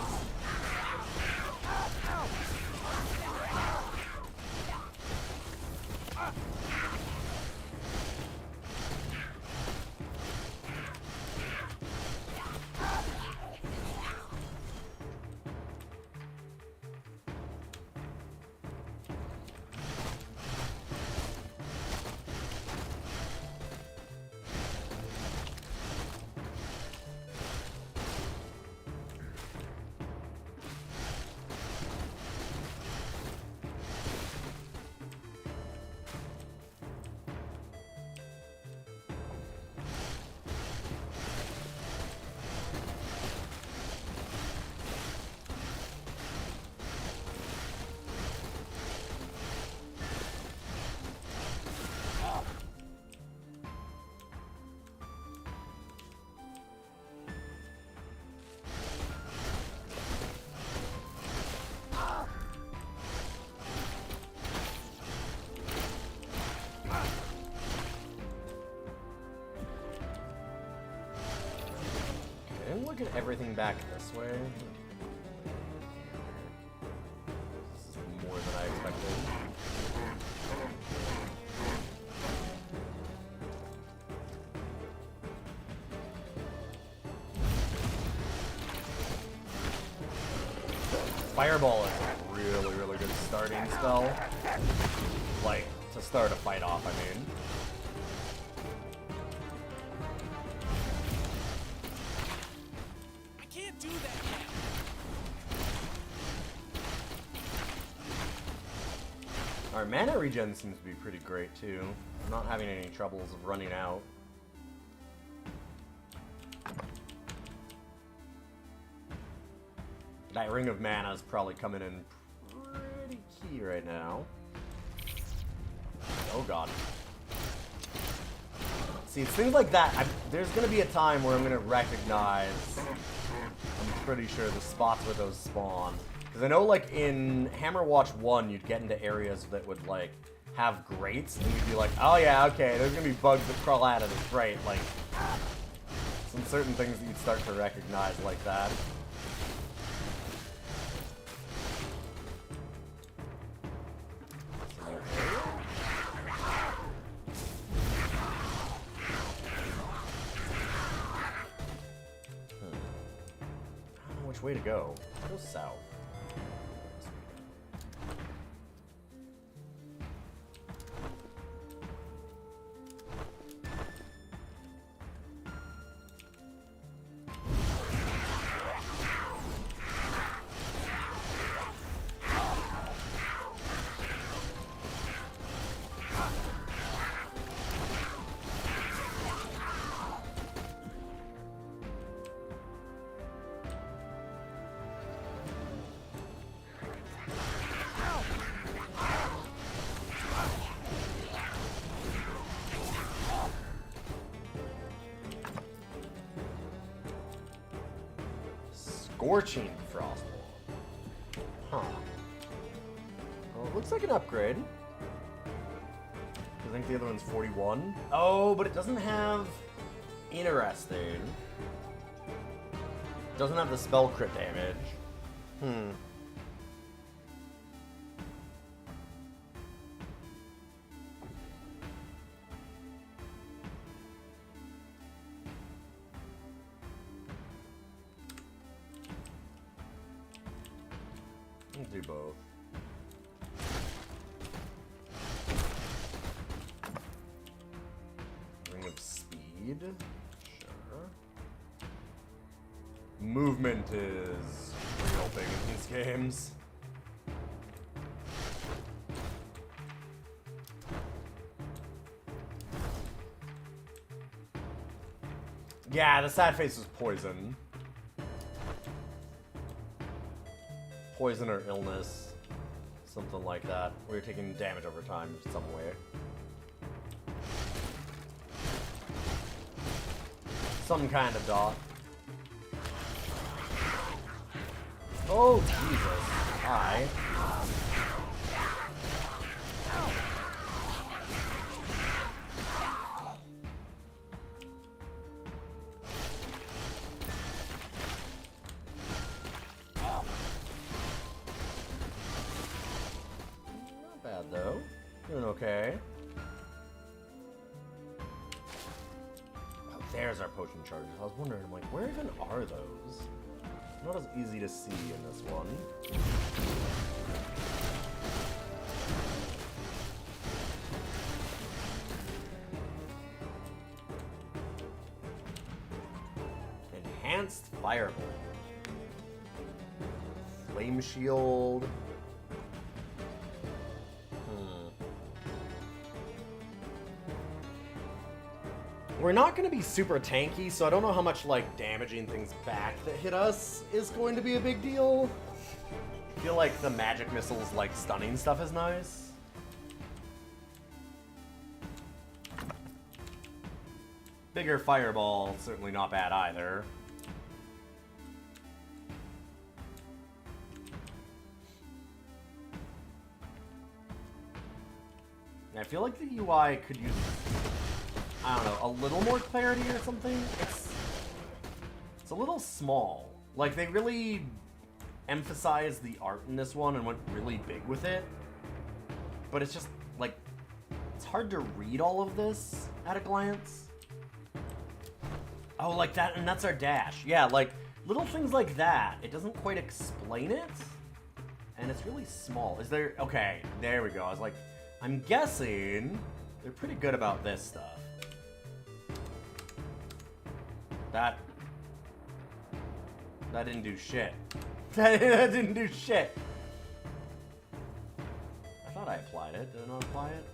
Look at everything back this way. This is more than I expected. Fireball is a really, really good starting spell. Like, to start a fight off, I mean. I can't do that yet. Our mana regen seems to be pretty great, too. I'm not having any troubles of running out. That Ring of Mana is probably coming in pretty key right now. Oh god. See, it's things like that. There's going to be a time where I'm going to recognize, I'm pretty sure, the spots where those spawn. Because I know, like, in Hammerwatch 1, you'd get into areas that would, like, have grates, and you'd be like, oh yeah, okay, there's going to be bugs that crawl out of this grate. Like, some certain things that you'd start to recognize like that. Which way to go? Go south. Scorching Frostball. Huh. Well, it looks like an upgrade. I think the other one's 41. Oh, but it doesn't have... Interesting. Doesn't have the spell crit damage. Hmm. Do both. Ring of Speed. Sure. Movement is real big in these games. Yeah, the sad face is poison. Poison or illness, something like that, where you're taking damage over time in some way. Some kind of dot. Oh, Jesus. Hi. Though. Doing okay. Oh, there's our potion charges. I was wondering, I'm like, where even are those? Not as easy to see in this one. Enhanced Fireball. Flame Shield. We're not going to be super tanky, so I don't know how much, like, damaging things back that hit us is going to be a big deal. I feel like the magic missiles, like, stunning stuff is nice. Bigger fireball, certainly not bad either. I feel like the UI could use, I don't know, a little more clarity or something. It's a little small. Like, they really emphasized the art in this one and went really big with it. But it's just, like, it's hard to read all of this at a glance. Oh, like that, and that's our dash. Yeah, like, little things like that. It doesn't quite explain it. And it's really small. Is there... Okay, there we go. I was like, I'm guessing they're pretty good about this stuff. That didn't do shit. That didn't do shit. I thought I applied it. Did I not apply it?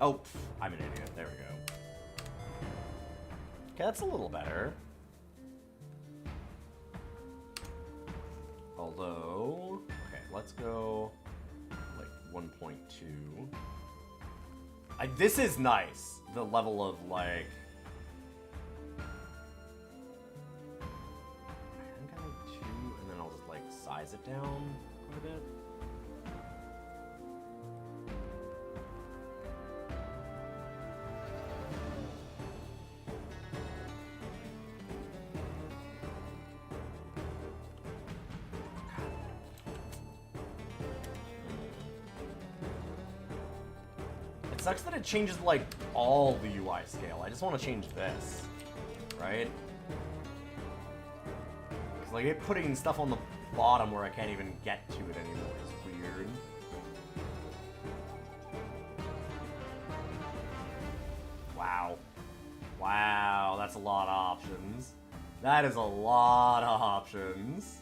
Oh, pff, I'm an idiot. There we go. Okay, that's a little better. Although... Okay, let's go... like, 1.2. This is nice. The level of, like... I'm gonna 2, and then I'll just, like, size it down quite a bit. It sucks that it changes, like, all the UI scale. I just want to change this, right? Because, like, it putting stuff on the bottom where I can't even get to it anymore is weird. Wow. Wow, that's a lot of options. That is a lot of options.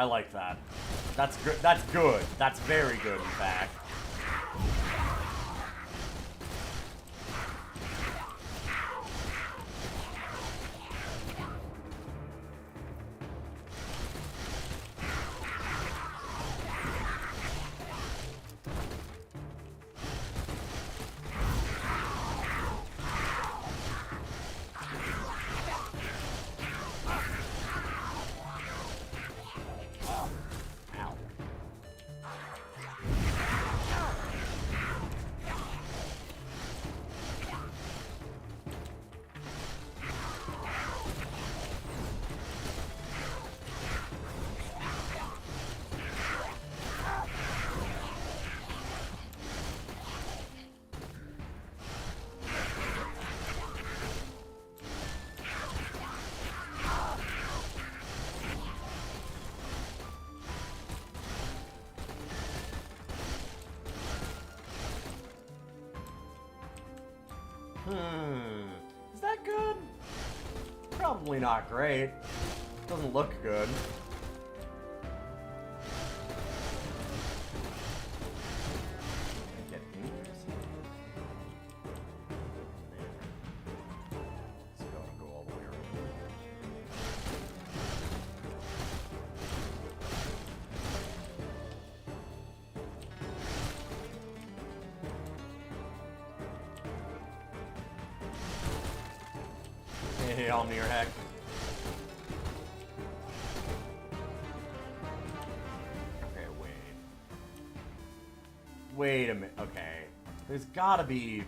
I like that. That's good. That's good. That's very good, in fact. Is that good? Probably not great. Doesn't look good. Get in there. Let's go all the way around. Hey, Omni or heck. Okay, wait. Wait a minute. Okay. There's gotta be...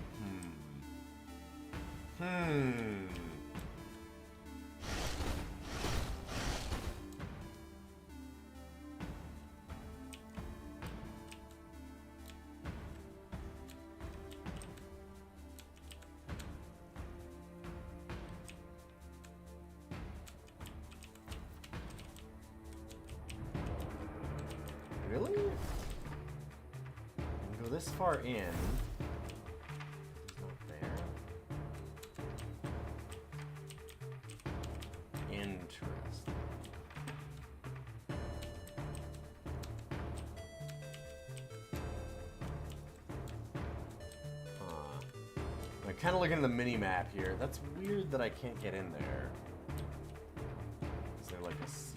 Really? Go this far in. It's not there. Interesting. Huh. I'm kind of looking at the mini-map here. That's weird that I can't get in there. Is there like a secret?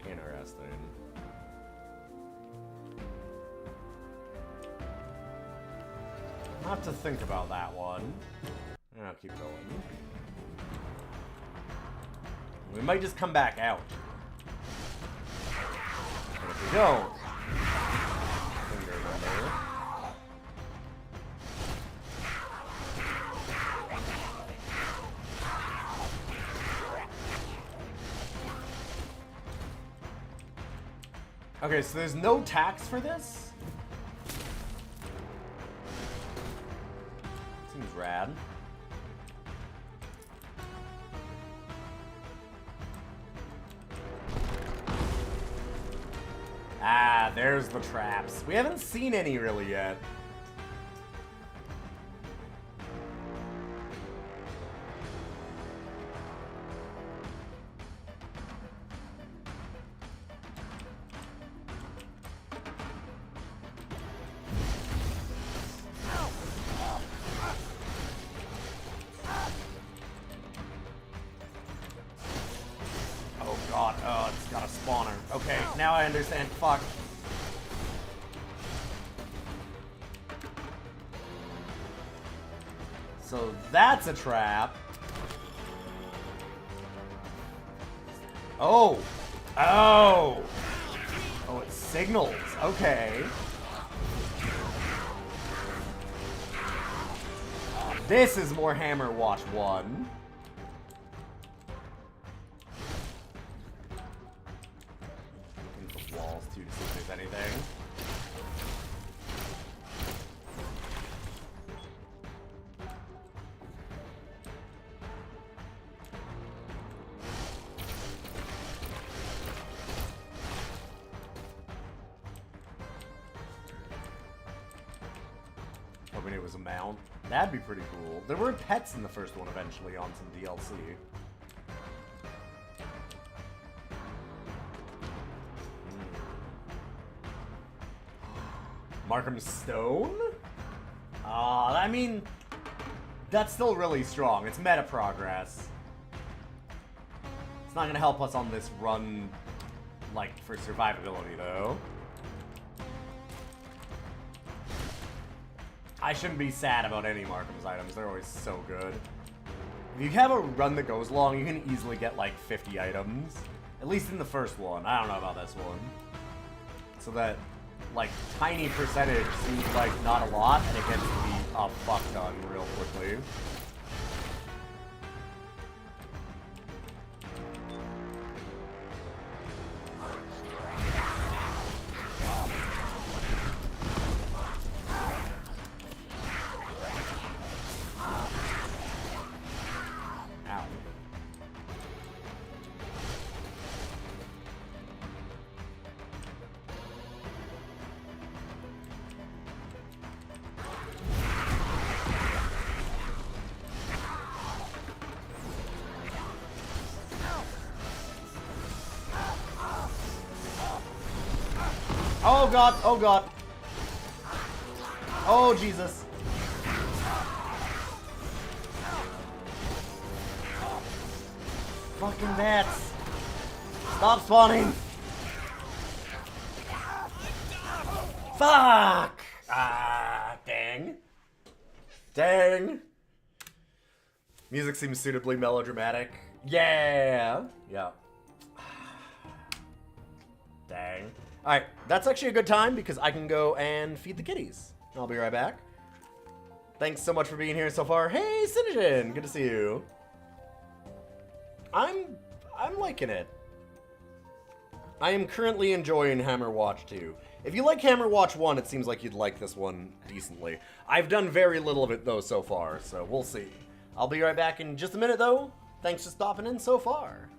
Interesting. I'll have to think about that one. I'll keep going. We might just come back out. But if we don't... Finger number. Okay, so there's no tax for this? Seems rad. Ah, there's the traps. We haven't seen any really yet. Oh god, oh, it's got a spawner. Okay, now I understand. Fuck. So that's a trap. Oh! Oh! Oh, it signals. Okay. This is more Hammerwatch 1. The walls too to see if there's anything. Hoping it was a mount. That'd be pretty cool. There were pets in the first one eventually on some DLC. Markham Stone? I mean, that's still really strong. It's meta progress. It's not gonna help us on this run, like, for survivability, though. I shouldn't be sad about any Markham's items. They're always so good. If you have a run that goes long, you can easily get, like, 50 items. At least in the first one. I don't know about this one. So that, like, tiny percentage seems like not a lot, and it gets to be a fuck ton real quickly. Oh god, oh god. Oh Jesus. Fucking bats. Stop spawning. Fuck. Ah, dang. Dang. Music seems suitably melodramatic. Yeah. Yeah. Dang. Alright, that's actually a good time because I can go and feed the kitties. I'll be right back. Thanks so much for being here so far. Hey, Synogen! Good to see you. I'm liking it. I am currently enjoying Hammerwatch 2. If you like Hammerwatch 1, it seems like you'd like this one decently. I've done very little of it, though, so far, so we'll see. I'll be right back in just a minute, though. Thanks for stopping in so far.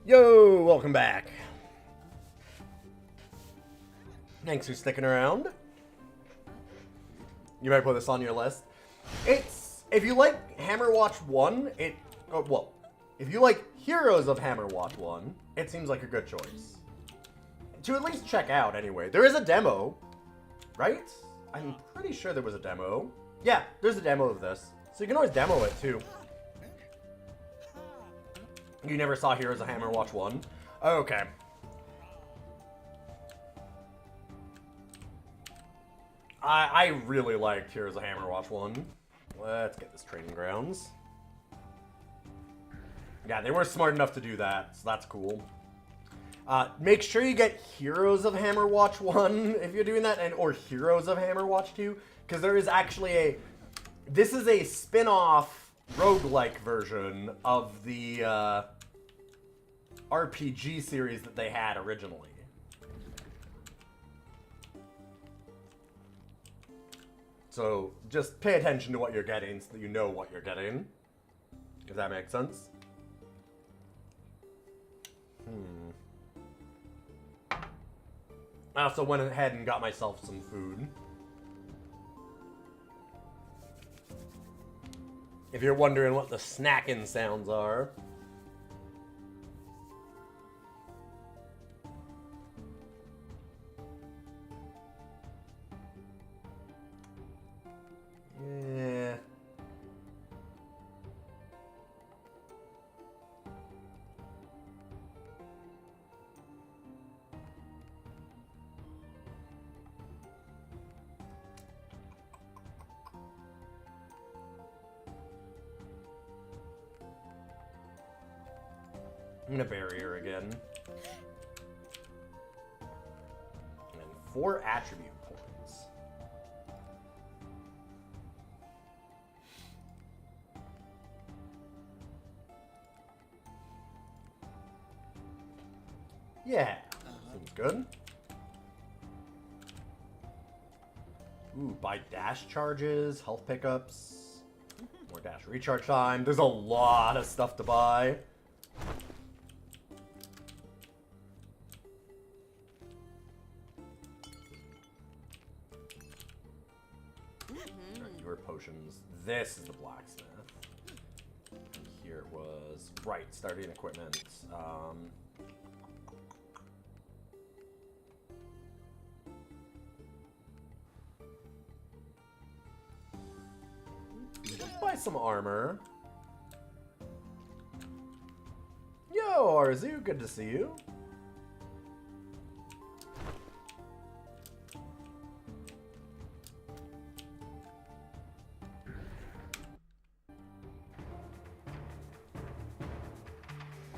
Yo, welcome back. Thanks for sticking around. You might put this on your list. If you like Hammerwatch 1, if you like Heroes of Hammerwatch 1, it seems like a good choice. To at least check out, anyway. There is a demo, right? I'm pretty sure there was a demo. Yeah, there's a demo of this. So you can always demo it, too. You never saw Heroes of Hammerwatch 1? Okay. I really liked Heroes of Hammerwatch 1. Let's get this training grounds. Yeah, they were smart enough to do that, so that's cool. Make sure you get Heroes of Hammerwatch 1 if you're doing that, or Heroes of Hammerwatch 2, because there is actually this is a spin-off roguelike version of the RPG series that they had originally. So just pay attention to what you're getting so that you know what you're getting. If that makes sense. I also went ahead and got myself some food. If you're wondering what the snacking sounds are. Yeah. I'm gonna bury her again. And then 4 attribute points. Yeah, seems good. Ooh, buy dash charges, health pickups, more dash recharge time. There's a lot of stuff to buy. Your potions. This is the blacksmith. And here was starting equipment. Let's buy some armor. Yo, Arzu, good to see you.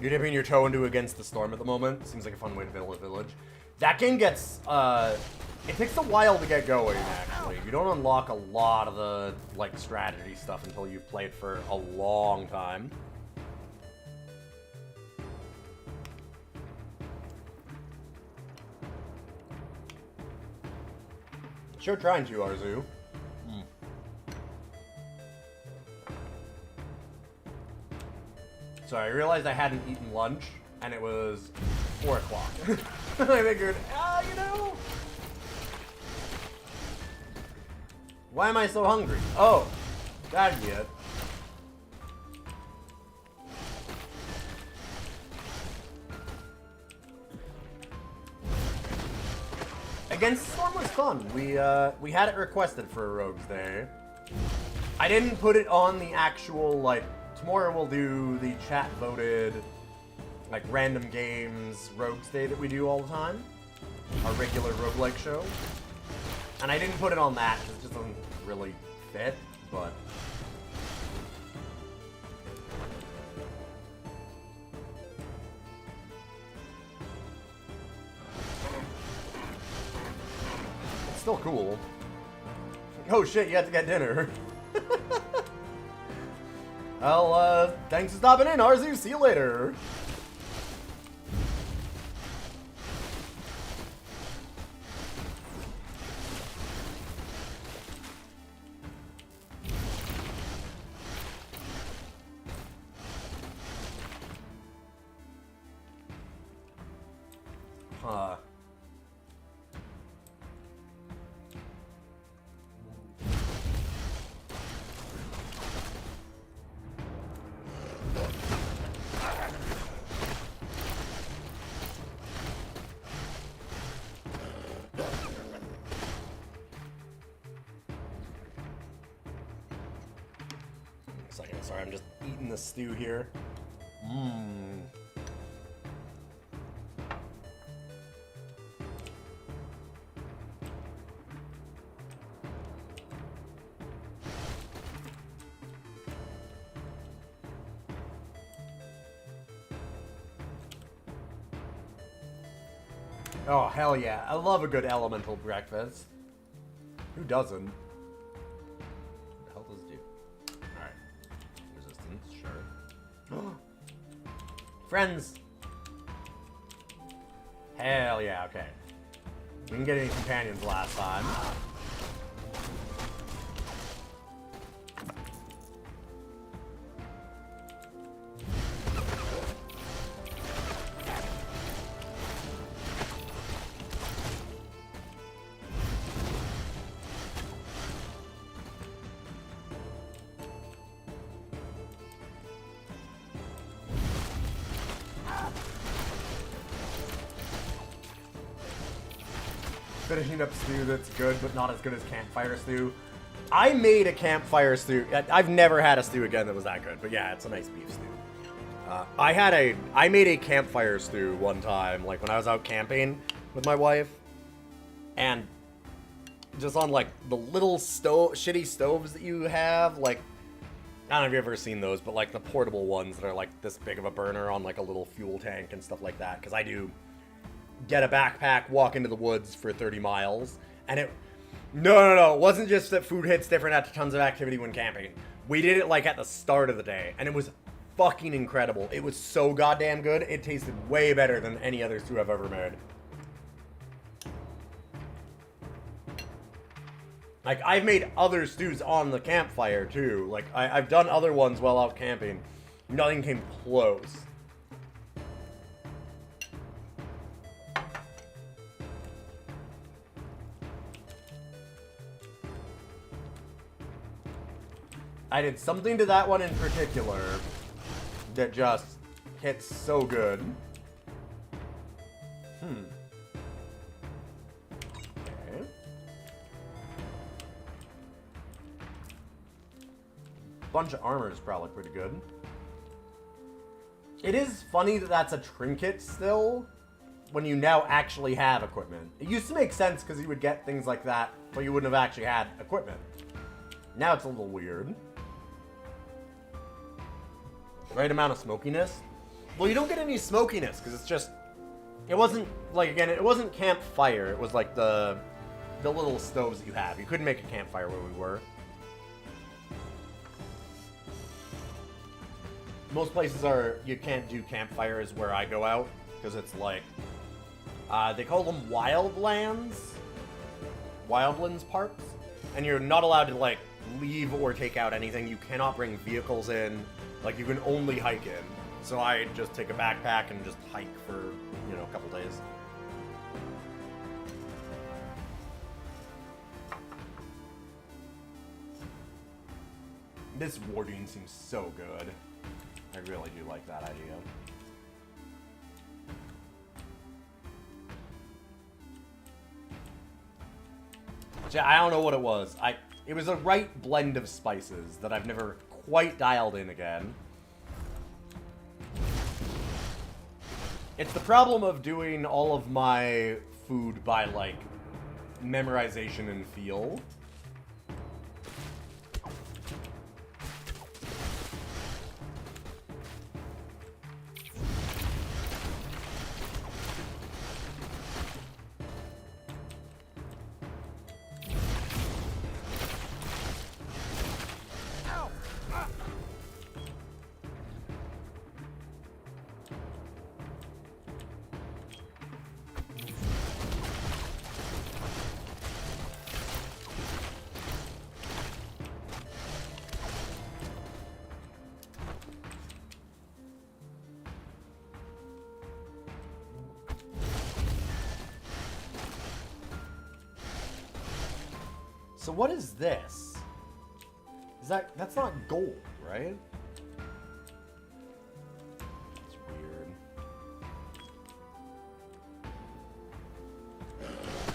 You're dipping your toe into Against the Storm at the moment. Seems like a fun way to build a village. That game gets, it takes a while to get going, actually. You don't unlock a lot of the, strategy stuff until you've played for a long time. Sure trying to, Arzu. So I realized I hadn't eaten lunch, and it was 4 o'clock. I figured, you know... Why am I so hungry? Oh, that'd be it. Against the Storm was fun. We had it requested for a Rogues Day. I didn't put it on the actual, tomorrow we'll do the chat-voted, random games Rogues Day that we do all the time. Our regular roguelike show. And I didn't put it on that because it just doesn't really fit, but... It's still cool. Oh shit, you have to get dinner. Well, thanks for stopping in, Arzu. See you later. Second, sorry, I'm just eating the stew here. Mmm. Oh, hell yeah. I love a good elemental breakfast. Who doesn't? What the hell does it do? Alright. Resistance, sure. Friends! Hell yeah, okay. We didn't get any companions last time. Finishing up stew that's good, but not as good as campfire stew. I made a campfire stew. I've never had a stew again that was that good, but yeah, it's a nice beef stew. I made a campfire stew one time, like when I was out camping with my wife, and just on like the little shitty stoves that you have, like, I don't know if you've ever seen those, but like the portable ones that are like this big of a burner on like a little fuel tank and stuff like that, because I do get a backpack, walk into the woods for 30 miles, and it... No, it wasn't just that food hits different at tons of activity when camping. We did it, like, at the start of the day, and it was fucking incredible. It was so goddamn good, it tasted way better than any other stew I've ever made. Like, I've made other stews on the campfire, too. Like, I've done other ones while out camping. Nothing came close. I did something to that one in particular that just hits so good. Okay. Bunch of armor is probably pretty good. It is funny that that's a trinket still, when you now actually have equipment. It used to make sense because you would get things like that, but you wouldn't have actually had equipment. Now it's a little weird. Right amount of smokiness. Well, you don't get any smokiness because it's just... It wasn't, like, again, it wasn't campfire. It was like the little stoves that you have. You couldn't make a campfire where we were. Most places you can't do campfires where I go out because it's like, they call them wildlands parks, and you're not allowed to like leave or take out anything. You cannot bring vehicles in. Like, you can only hike in. So I just take a backpack and just hike for, you know, a couple days. This warding seems so good. I really do like that idea. I don't know what it was. It was a right blend of spices that I've never quite dialed in again. It's the problem of doing all of my food by, like, memorization and feel. So what is this? That's not gold, right? It's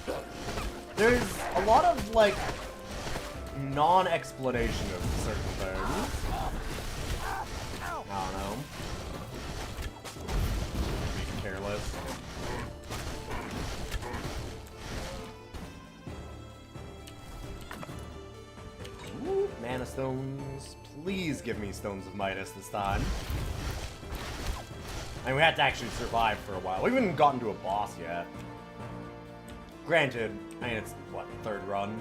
weird. There's a lot of, like, non-explanation of certain things. I don't know. Being careless. Ooh, mana stones. Please give me Stones of Midas this time. I mean, we had to actually survive for a while. We haven't even gotten to a boss yet. Granted, I mean, it's, what, third run?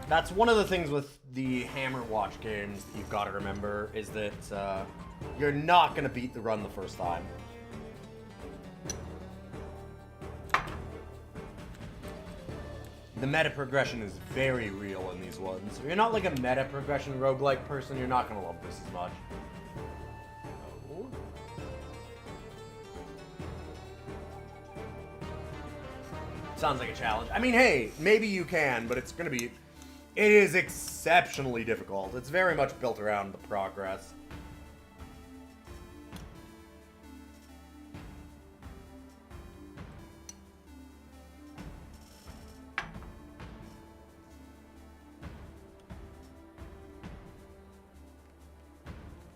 That's one of the things with the Hammerwatch games that you've got to remember, is that you're not going to beat the run the first time. The meta progression is very real in these ones. If you're not like a meta progression roguelike person, you're not going to love this as much. Oh. Sounds like a challenge. I mean, hey, maybe you can, but it's going to be... It is exceptionally difficult. It's very much built around the progress.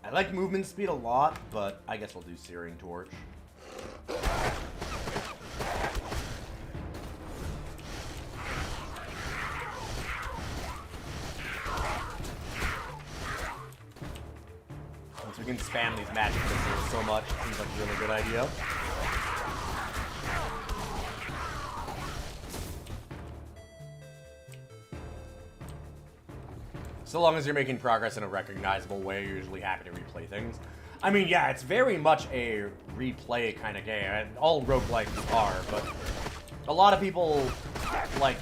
I like movement speed a lot, but I guess we'll do Searing Torch. Once we can spam these magic missiles so much, it seems like a really good idea. So long as you're making progress in a recognizable way, you're usually happy to replay things. I mean, yeah, it's very much a replay kind of game, and all roguelikes are, but a lot of people, like,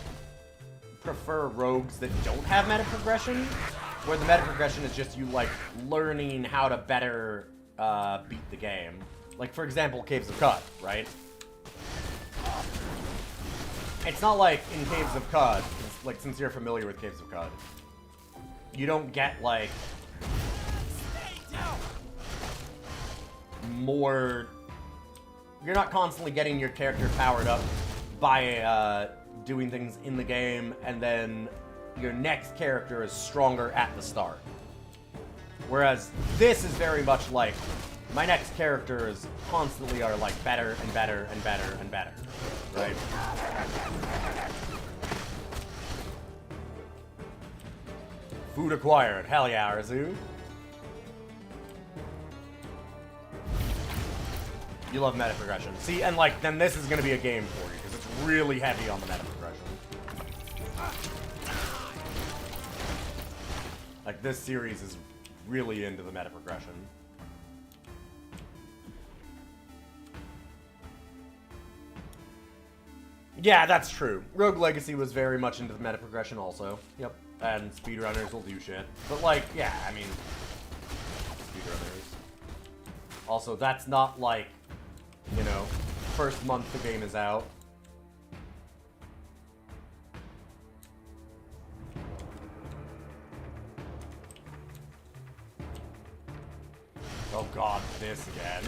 prefer rogues that don't have meta progression, where the meta progression is just you, like, learning how to better beat the game. Like, for example, Caves of Cud, right? It's not like in Caves of Cud, like, since you're familiar with Caves of Cud, you don't get, like, more... You're not constantly getting your character powered up by doing things in the game, and then your next character is stronger at the start. Whereas this is very much like, my next characters constantly are, like, better and better and better and better, right? Food acquired. Hell yeah, Arzu. You love meta progression. See, and like, then this is going to be a game for you, because it's really heavy on the meta progression. Like, this series is really into the meta progression. Yeah, that's true. Rogue Legacy was very much into the meta progression also. Yep. And speedrunners will do shit. But, like, yeah, I mean... Speedrunners. Also, that's not, like, you know, first month the game is out. Oh god, this again.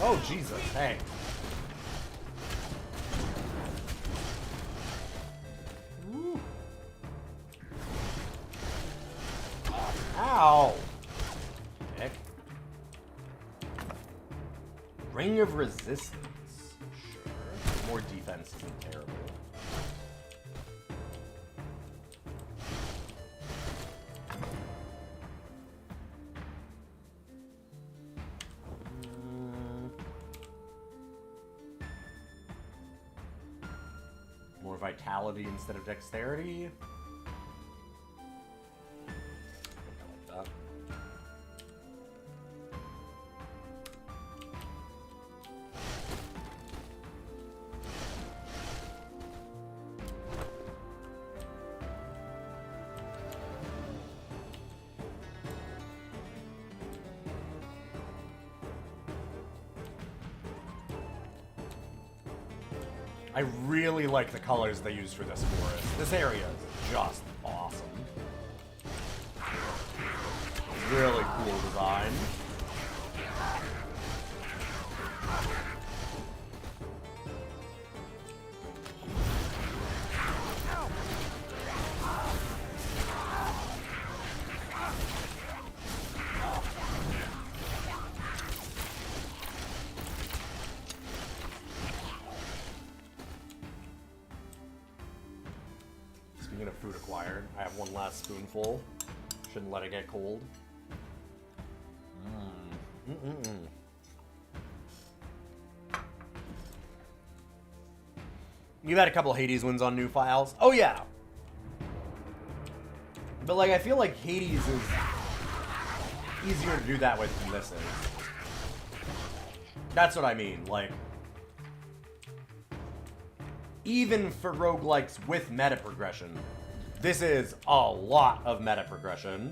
Oh, Jesus, hey. Ooh. Ow! Heck. Ring of Resistance. Sure. More defense isn't terrible. More vitality instead of dexterity. I like that. I really like the colors they use for this forest. This area is just awesome. Really cool design. Speaking of food acquired, I have one last spoonful. Shouldn't let it get cold. You've had a couple Hades wins on new files. Oh yeah. But like, I feel like Hades is easier to do that with than this is. That's what I mean. Like, even for roguelikes with meta progression, this is a lot of meta progression.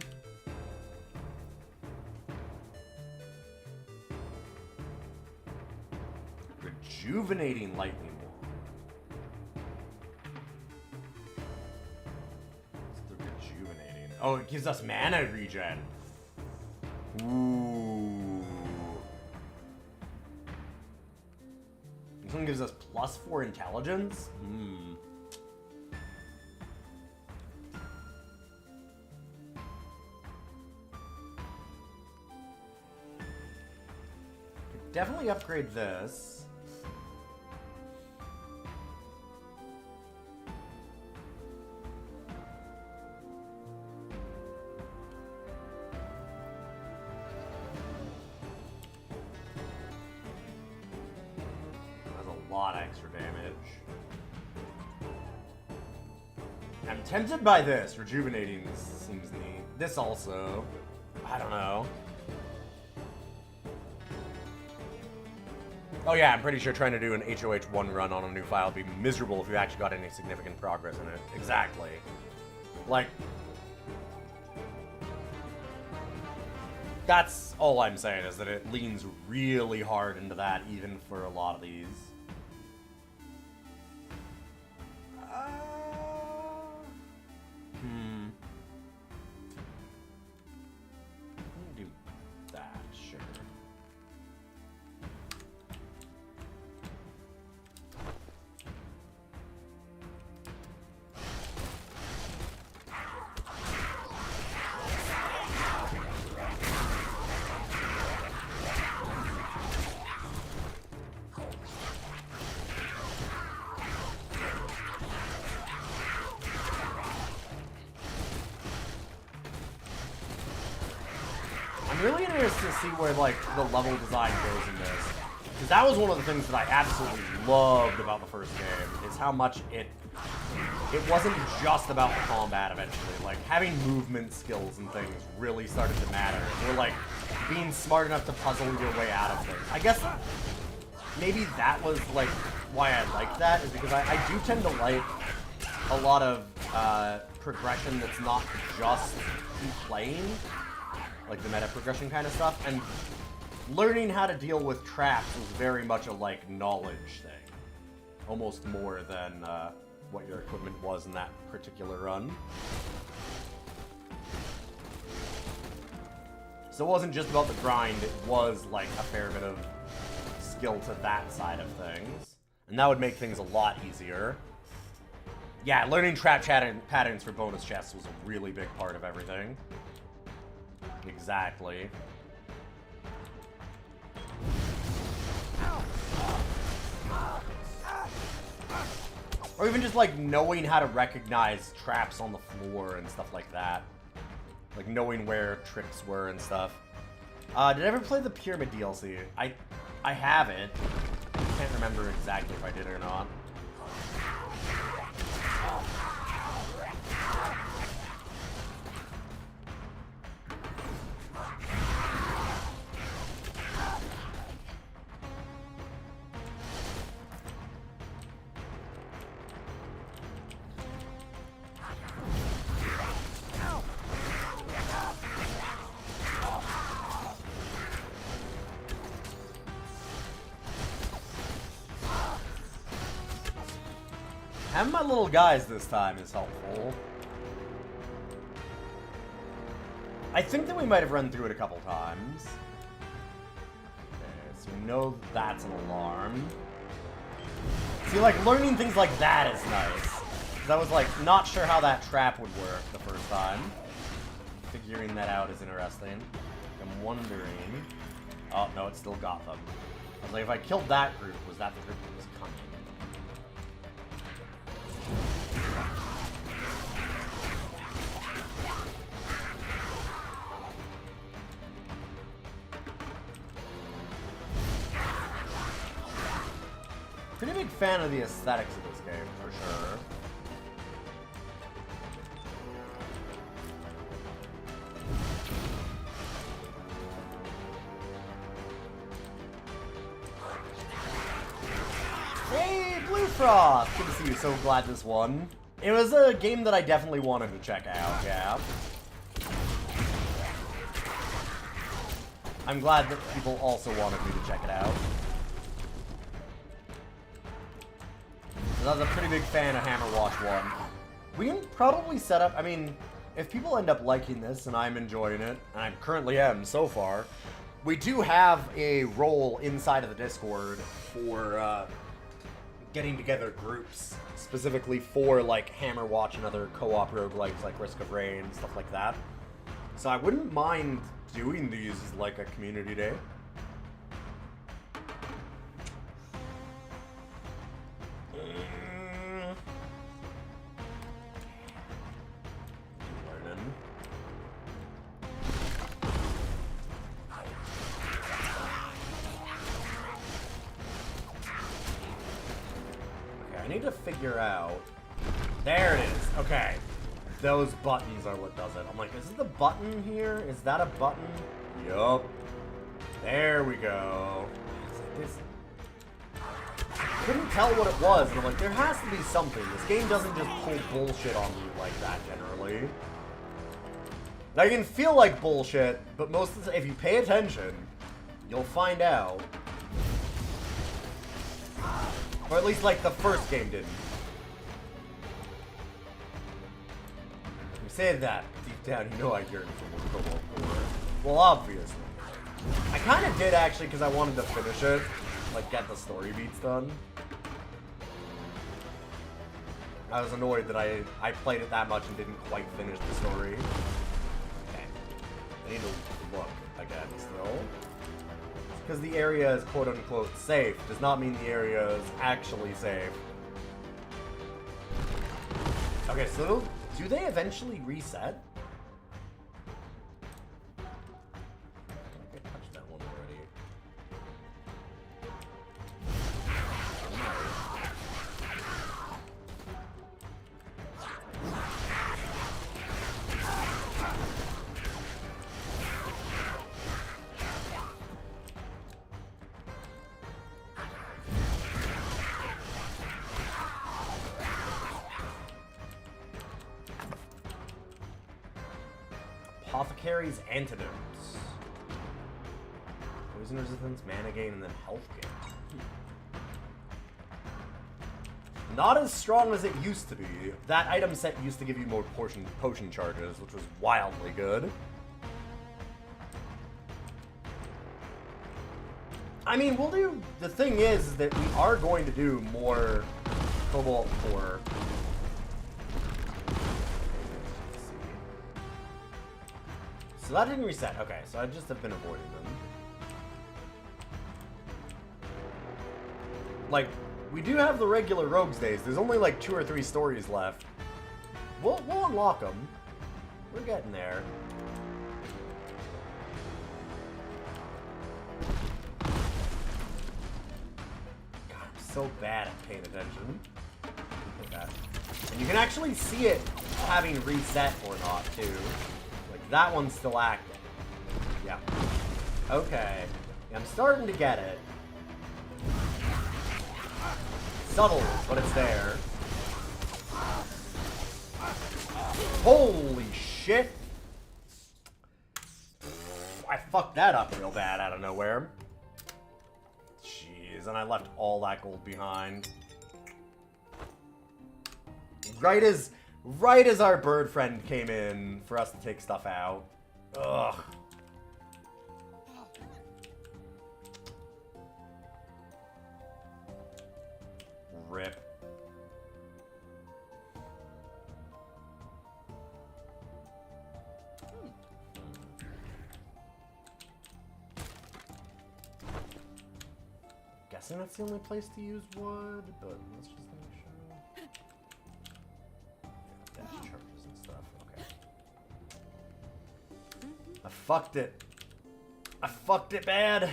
Rejuvenating lightning wall. It's the rejuvenating. Oh, it gives us mana regen. Ooh. This one gives us +4 intelligence? Could definitely upgrade this. Lot of extra damage. I'm tempted by this. Rejuvenating seems neat. This also. I don't know. Oh yeah, I'm pretty sure trying to do an HOH 1 run on a new file would be miserable if you actually got any significant progress in it. Exactly. Like, that's all I'm saying, is that it leans really hard into that even for a lot of these. Do that, sure. I'm really interested to see where, like, the level design goes in this. Because that was one of the things that I absolutely loved about the first game, is how much it wasn't just about the combat eventually. Like, having movement skills and things really started to matter. Or, like, being smart enough to puzzle your way out of things. I guess maybe that was, like, why I liked that, is because I do tend to like a lot of progression that's not just keep playing. Like the meta progression kind of stuff, and learning how to deal with traps was very much a, like, knowledge thing. Almost more than what your equipment was in that particular run. So it wasn't just about the grind, it was, like, a fair bit of skill to that side of things. And that would make things a lot easier. Yeah, learning trap patterns for bonus chests was a really big part of everything. Exactly. Or even just, like, knowing how to recognize traps on the floor and stuff like that. Like, knowing where tricks were and stuff. Did I ever play the Pyramid DLC? I haven't. I can't remember exactly if I did or not. Having my little guys this time is helpful. I think that we might have run through it a couple times. Okay, so we know that's an alarm. See, like, learning things like that is nice. Because I was, like, not sure how that trap would work the first time. Figuring that out is interesting. I'm wondering... Oh, no, it still got them. I was like, if I killed that group, was that the group that was coming? Pretty big fan of the aesthetics of this game, for sure. Hey, Blue Frost! Good to see you. So glad this won. It was a game that I definitely wanted to check out, yeah. I'm glad that people also wanted me to check it out. I was a pretty big fan of Hammerwatch 1. We can probably set up, I mean, if people end up liking this and I'm enjoying it, and I currently am so far, we do have a role inside of the Discord for getting together groups, specifically for like Hammerwatch and other co-op roguelikes like Risk of Rain, stuff like that. So I wouldn't mind doing these as like a community day. I need to figure out... There it is. Okay. Those buttons are what does it. I'm like, is it the button here? Is that a button? Yup. There we go. This... I couldn't tell what it was, and I'm like, there has to be something. This game doesn't just pull bullshit on you like that, generally. Now, you can feel like bullshit, but most of the time, if you pay attention, you'll find out. Or at least, like, the first game didn't. You say that, deep down, you know I yearn for Cobalt 4. Well, obviously. I kind of did, actually, because I wanted to finish it. Like, get the story beats done. I was annoyed that I played it that much and didn't quite finish the story. Okay. I need to look again, still. Because the area is quote-unquote safe does not mean the area is actually safe. Okay, so do they eventually reset? I think I touched that one already. Apothecary's Antidotes. Poison resistance, mana gain, and then health gain. Not as strong as it used to be. That item set used to give you more potion charges, which was wildly good. I mean, we'll do... The thing is that we are going to do more Cobalt 4. So that didn't reset. Okay, so I just have been avoiding them. Like, we do have the regular Roguesdays. There's only like 2 or 3 stories left. We'll unlock them. We're getting there. God, I'm so bad at paying attention. Look at that. And you can actually see it having reset or not, too. That one's still active. Yeah. Okay. I'm starting to get it. Subtle, but it's there. Holy shit! I fucked that up real bad out of nowhere. Jeez, and I left all that gold behind. Right as our bird friend came in for us to take stuff out. Ugh. Rip. Guessing that's the only place to use wood, but let's just make sure. Yeah, dash charges and stuff. Okay. I fucked it. I fucked it bad.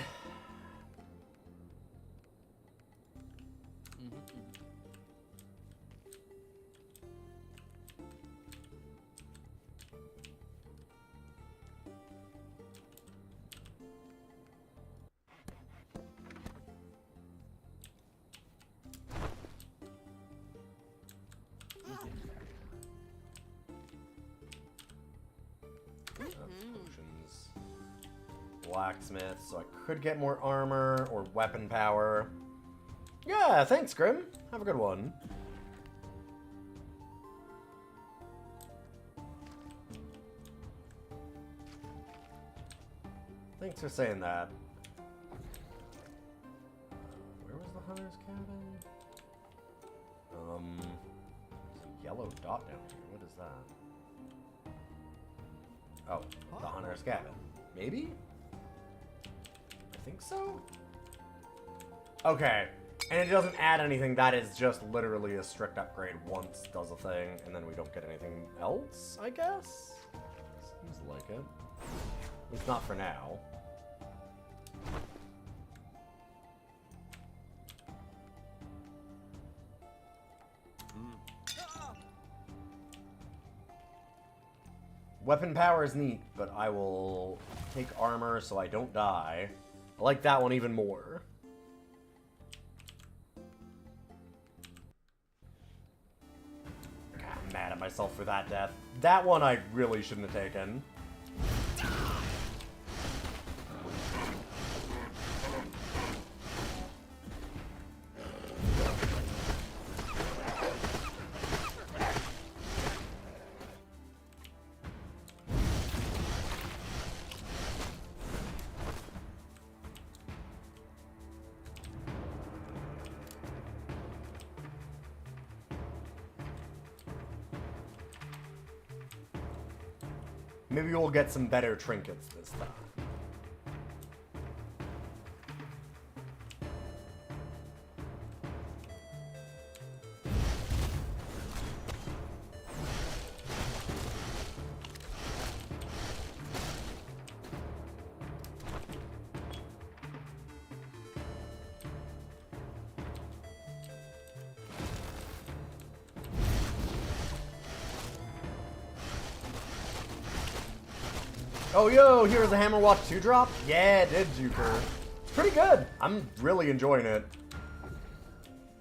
Potions. Blacksmith, so I could get more armor or weapon power. Yeah, thanks, Grim. Have a good one. Thanks for saying that. Where was the hunter's cabin? There's a yellow dot down here. What is that? Oh, the hunter's cabin. Maybe? I think so? Okay. And it doesn't add anything. That is just literally a strict upgrade once does a thing, and then we don't get anything else, I guess? Seems like it. At least not for now. Weapon power is neat, but I will take armor so I don't die. I like that one even more. God, I'm mad at myself for that death. That one I really shouldn't have taken. Maybe we'll get some better trinkets this time. Oh, yo, here's a Hammerwatch 2-drop? Yeah, it did, Juker. It's pretty good. I'm really enjoying it.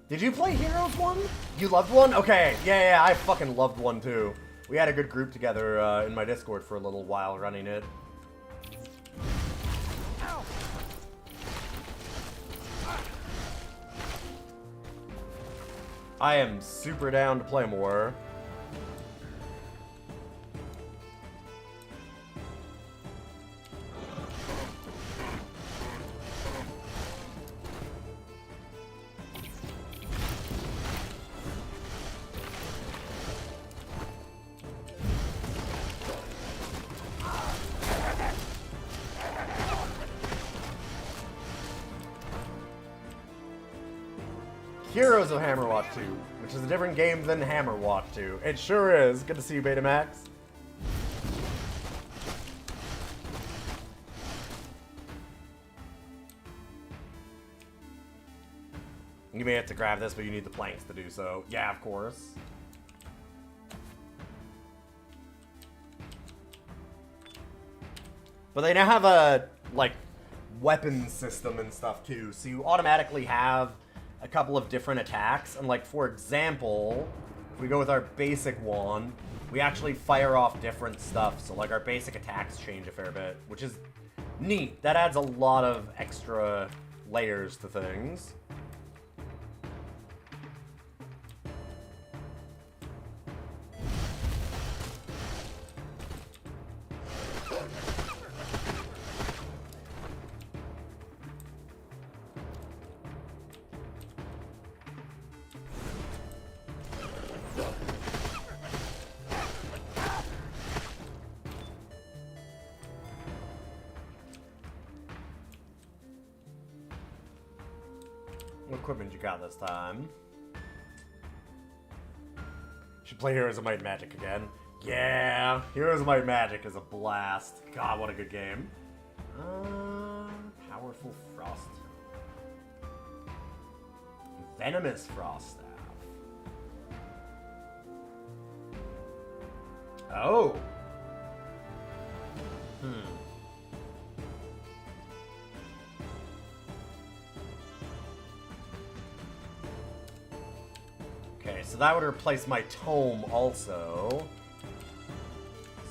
Did you play Heroes 1? You loved 1? Okay, yeah, I fucking loved 1 too. We had a good group together in my Discord for a little while running it. I am super down to play more. Heroes of Hammerwatch 2, which is a different game than Hammerwatch 2. It sure is. Good to see you, Betamax. You may have to grab this, but you need the planks to do so. Yeah, of course. But they now have a, like, weapon system and stuff, too. So you automatically have a couple of different attacks, and like, for example, if we go with our basic one, we actually fire off different stuff, so like our basic attacks change a fair bit, which is neat. That adds a lot of extra layers to things. equipment you got this time? Should play Heroes of Might and Magic again. Yeah, Heroes of Might and Magic is a blast. God, what a good game. Powerful Frost. Venomous Frost Staff. Oh. Okay, so that would replace my tome also.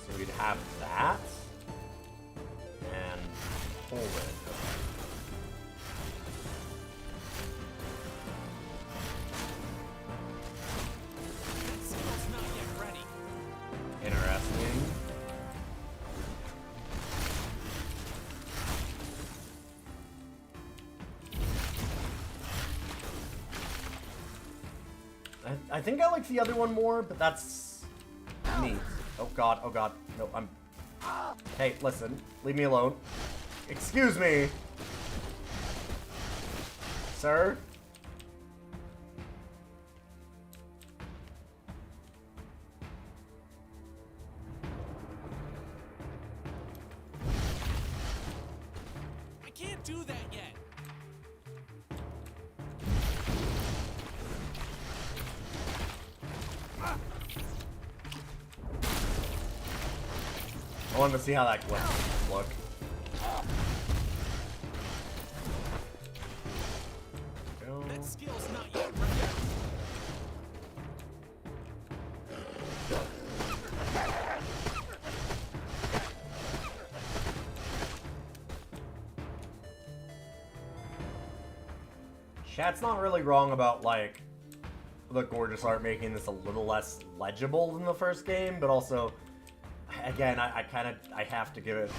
So we'd have that. And hold it. Skill's not yet ready. Interesting. I think I like the other one more, but that's me. Oh god, oh god. No, I'm... Hey, listen. Leave me alone. Excuse me! Sir? I can't do that yet. I wanted to see how that glitch would look. Go. That skill's not yet ready. Chat's not really wrong about, like, the gorgeous art making this a little less legible than the first game, but also, again, I have to give it...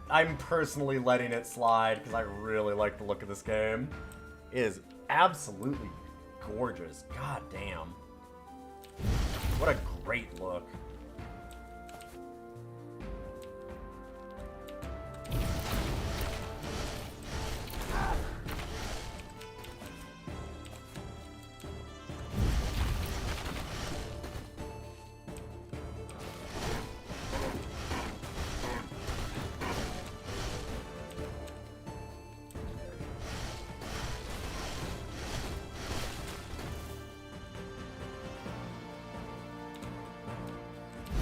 I'm personally letting it slide because I really like the look of this game. It is absolutely gorgeous. God damn. What a great look.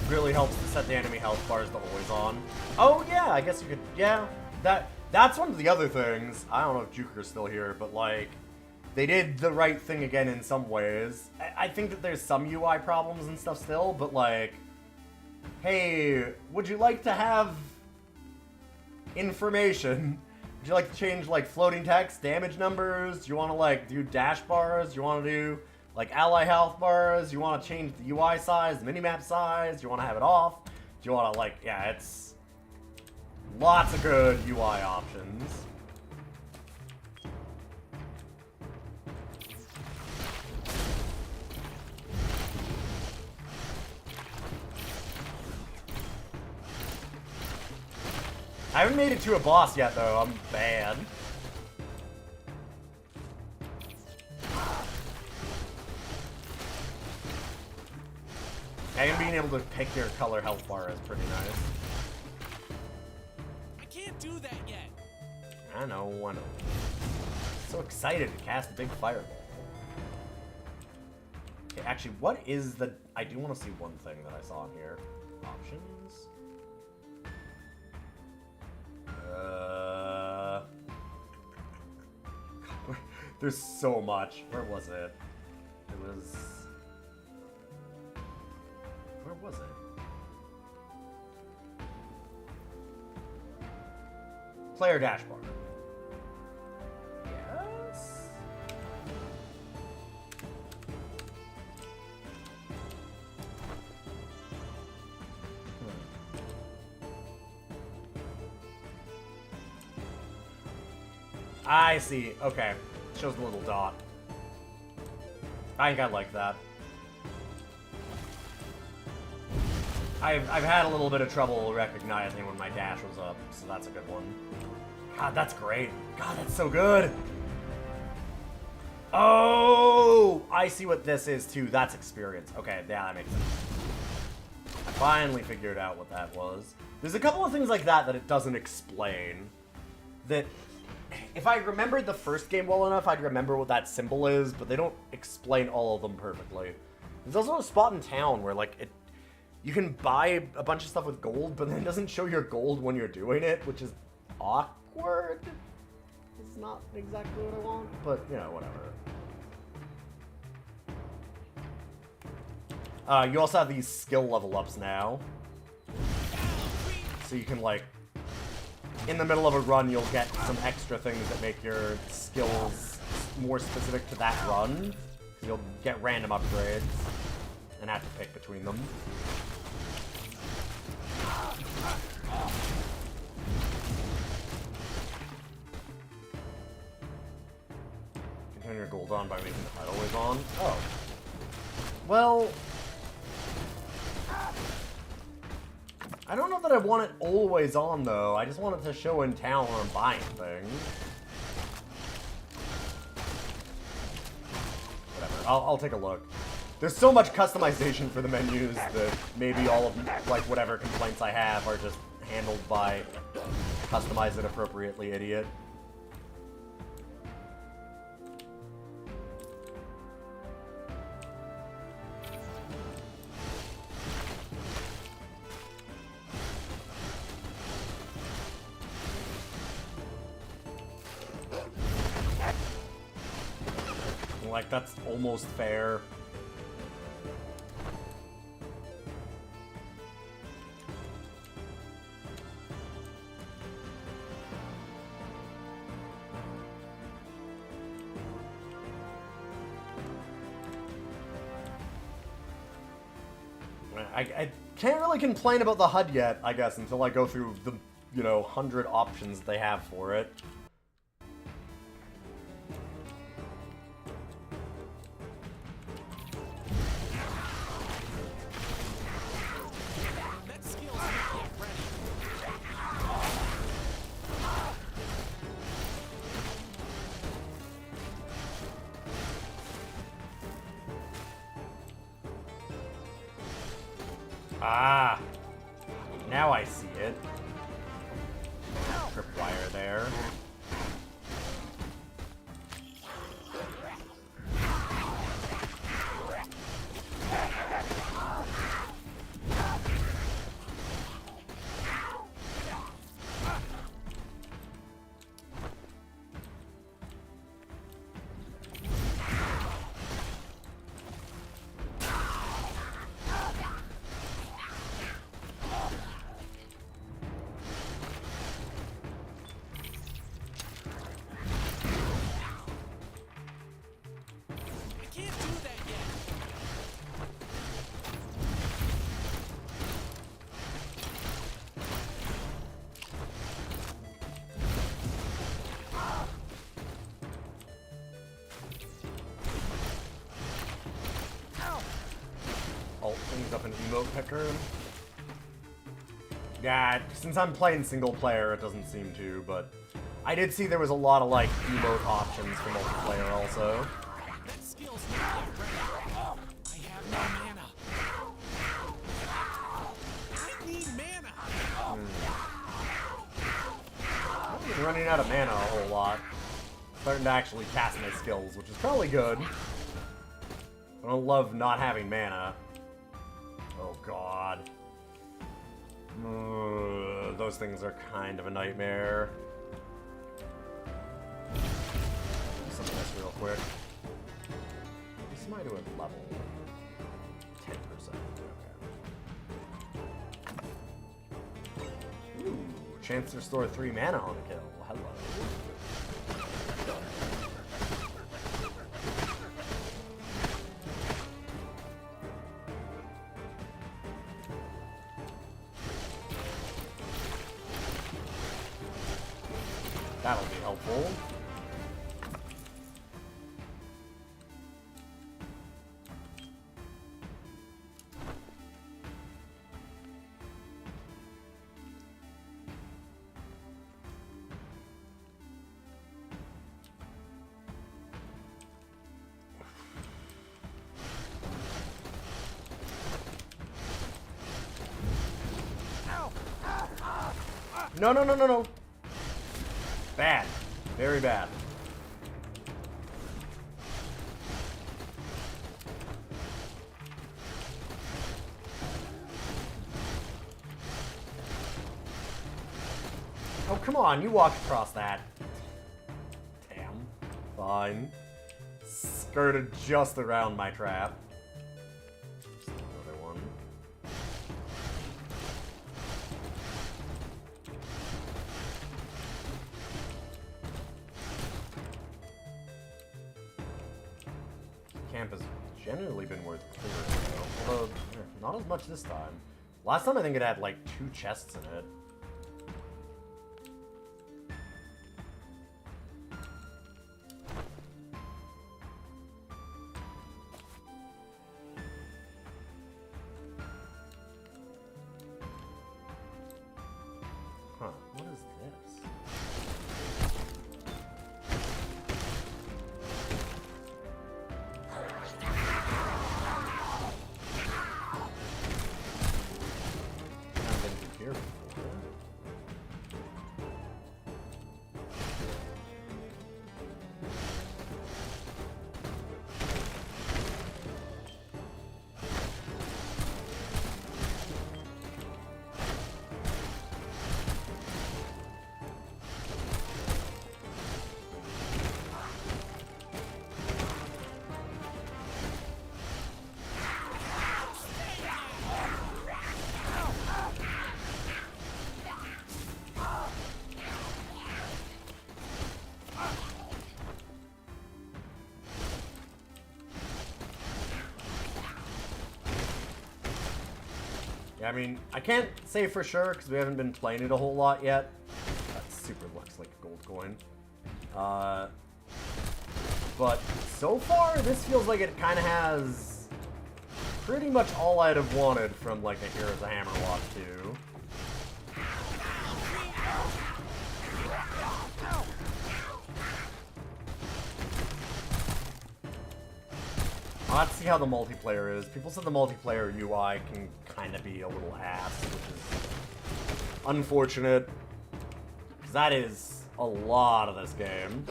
Really helps to set the enemy health bars to always on. Oh yeah, I guess you could, yeah. That's one of the other things. I don't know if Juker's still here, but like, they did the right thing again in some ways. I think that there's some UI problems and stuff still, but like, hey, would you like to have information? Would you like to change like floating text, damage numbers? Do you want to like do dash bars? Do you want to do like ally health bars? You want to change the UI size, the minimap size? You want to have it off? Do you want to like, yeah, it's lots of good UI options. I haven't made it to a boss yet though, I'm bad. And being able to pick your color health bar is pretty nice. I can't do that yet. I know. So excited to cast a big fireball. Okay, actually, what is the... I do want to see one thing that I saw in here. Options? There's so much. Where was it? It was... Where was it? Player dashboard. Yes? I see. Okay. Shows the little dot. I think I like that. I've had a little bit of trouble recognizing when my dash was up, so that's a good one. God, that's great. God, that's so good. Oh, I see what this is too. That's experience. Okay, yeah, that makes sense. I finally figured out what that was. There's a couple of things like that that it doesn't explain. That, if I remembered the first game well enough, I'd remember what that symbol is, but they don't explain all of them perfectly. There's also a spot in town where, like, you can buy a bunch of stuff with gold, but then it doesn't show your gold when you're doing it, which is awkward. It's not exactly what I want, but, you know, whatever. You also have these skill level ups now. So you can, like, in the middle of a run, you'll get some extra things that make your skills more specific to that run. You'll get random upgrades and have to pick between them. You can turn your gold on by making the HUD always on. Oh. Well, I don't know that I want it always on, though. I just want it to show in town when I'm buying things. Whatever. I'll take a look. There's so much customization for the menus that maybe all of, like, whatever complaints I have are just handled by customize it appropriately, idiot. Like, that's almost fair. I can't really complain about the HUD yet, I guess, until I go through the, 100 options they have for it. Ah, now I see it. Tripwire there. Things up an emote picker. Yeah, since I'm playing single player, it doesn't seem to, but I did see there was a lot of, like, emote options for multiplayer also. That skill's not yet ready. I have no mana. I need mana. I've been running out of mana a whole lot. Starting to actually cast my skills, which is probably good. I don't love not having mana. Oh god. Those things are kind of a nightmare. Do some of this real quick. This might do a level. 10%. Okay. Ooh, chance to restore 3 mana on a kill. Hello. That'll be helpful. No, no, no, no, no. Bad. Very bad. Oh, come on. You walked across that. Damn. Fine. Skirted just around my trap. Another one. Camp has generally been worth clearing, though. Although, not as much this time. Last time I think it had like 2 chests in it. Huh, what is this? I've been through here before. I mean, I can't say for sure because we haven't been playing it a whole lot yet. That super looks like a gold coin. But so far, this feels like it kind of has pretty much all I'd have wanted from like a Heroes of Hammerwatch 2. I'll have to see how the multiplayer is. People said the multiplayer UI can kind of be a little ass, which is unfortunate. Because that is a lot of this game.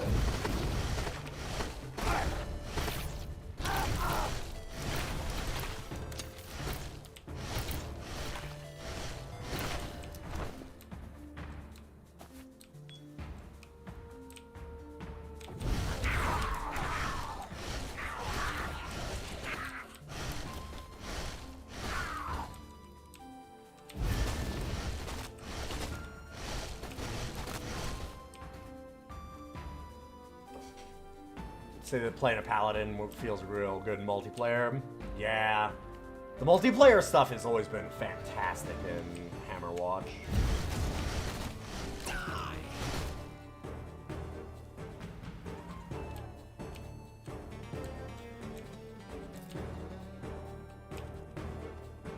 Say that playing a paladin feels real good in multiplayer. Yeah. The multiplayer stuff has always been fantastic in Hammerwatch.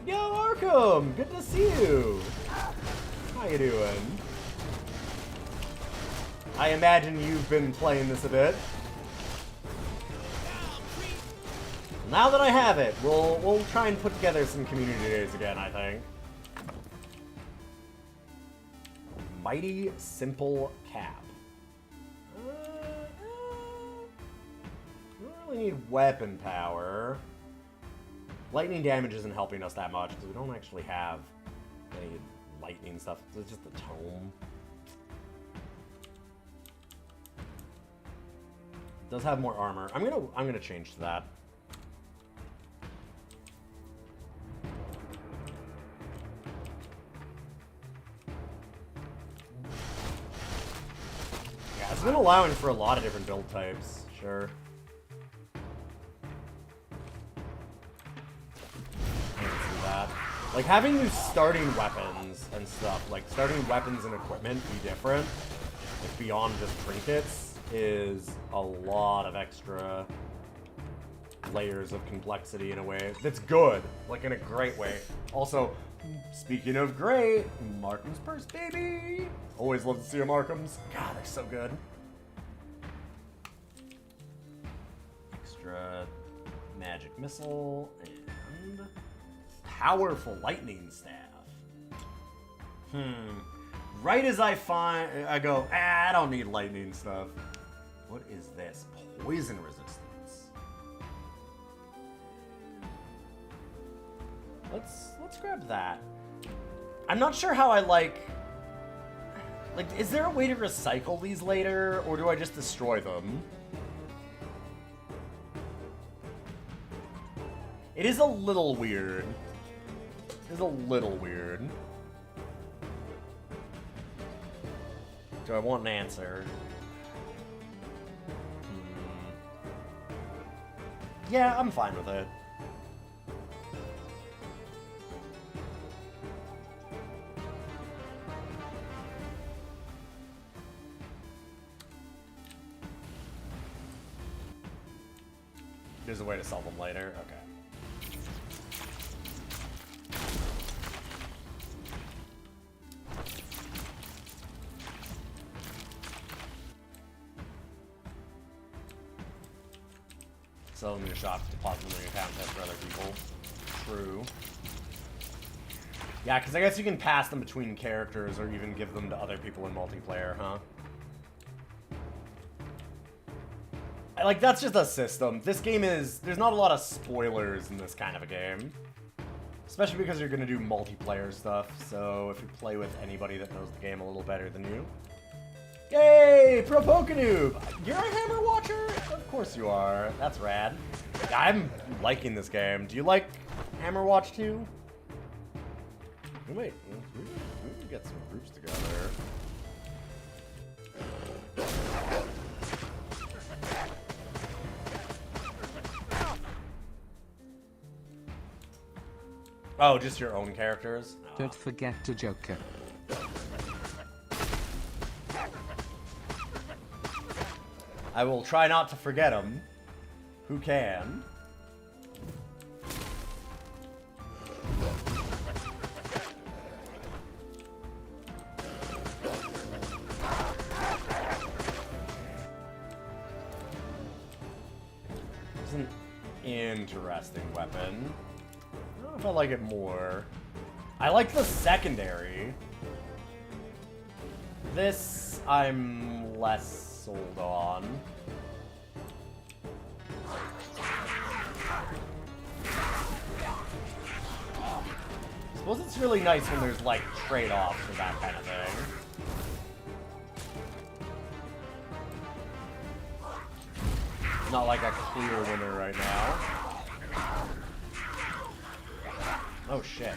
Yo, Arkham! Good to see you! How you doing? I imagine you've been playing this a bit. Now that I have it, we'll try and put together some community days again, I think. Mighty Simple Cap. We don't really need weapon power. Lightning damage isn't helping us that much because we don't actually have any lightning stuff. It's just the tome. It does have more armor. I'm gonna change to that. It's been allowing for a lot of different build types, sure. I can see that. Like, having you starting weapons and stuff, like, starting weapons and equipment be different, like, beyond just trinkets, is a lot of extra layers of complexity in a way that's good, like, in a great way. Also, speaking of great, Markham's Purse, baby! Always love to see a Markham's. God, they're so good. Extra magic missile and powerful lightning staff. right as I go, I don't need lightning stuff. What is this? Poison resistance. Let's grab that. I'm not sure how I like, is there a way to recycle these later, or do I just destroy them? It is a little weird. It is a little weird. Do I want an answer? Yeah, I'm fine with it. There's a way to sell them later? Okay. Sell them in your shop, deposit them in your account, test for other people. True. Yeah, because I guess you can pass them between characters or even give them to other people in multiplayer, huh? Like, that's just a system. This game is... There's not a lot of spoilers in this kind of a game. Especially because you're going to do multiplayer stuff, so if you play with anybody that knows the game a little better than you. Yay! Pro Pokenoob! You're a Hammerwatcher? Of course you are. That's rad. Yeah, I'm liking this game. Do you like Hammerwatch too? Wait, we can get some groups together. Oh, just your own characters? Don't forget to Joker. I will try not to forget him. Who can? It's an interesting weapon. I don't know if I like it more. I like the secondary. This, I'm less sold on. I suppose it's really nice when there's like trade-offs for that kind of thing. Not like a clear winner right now. Oh shit.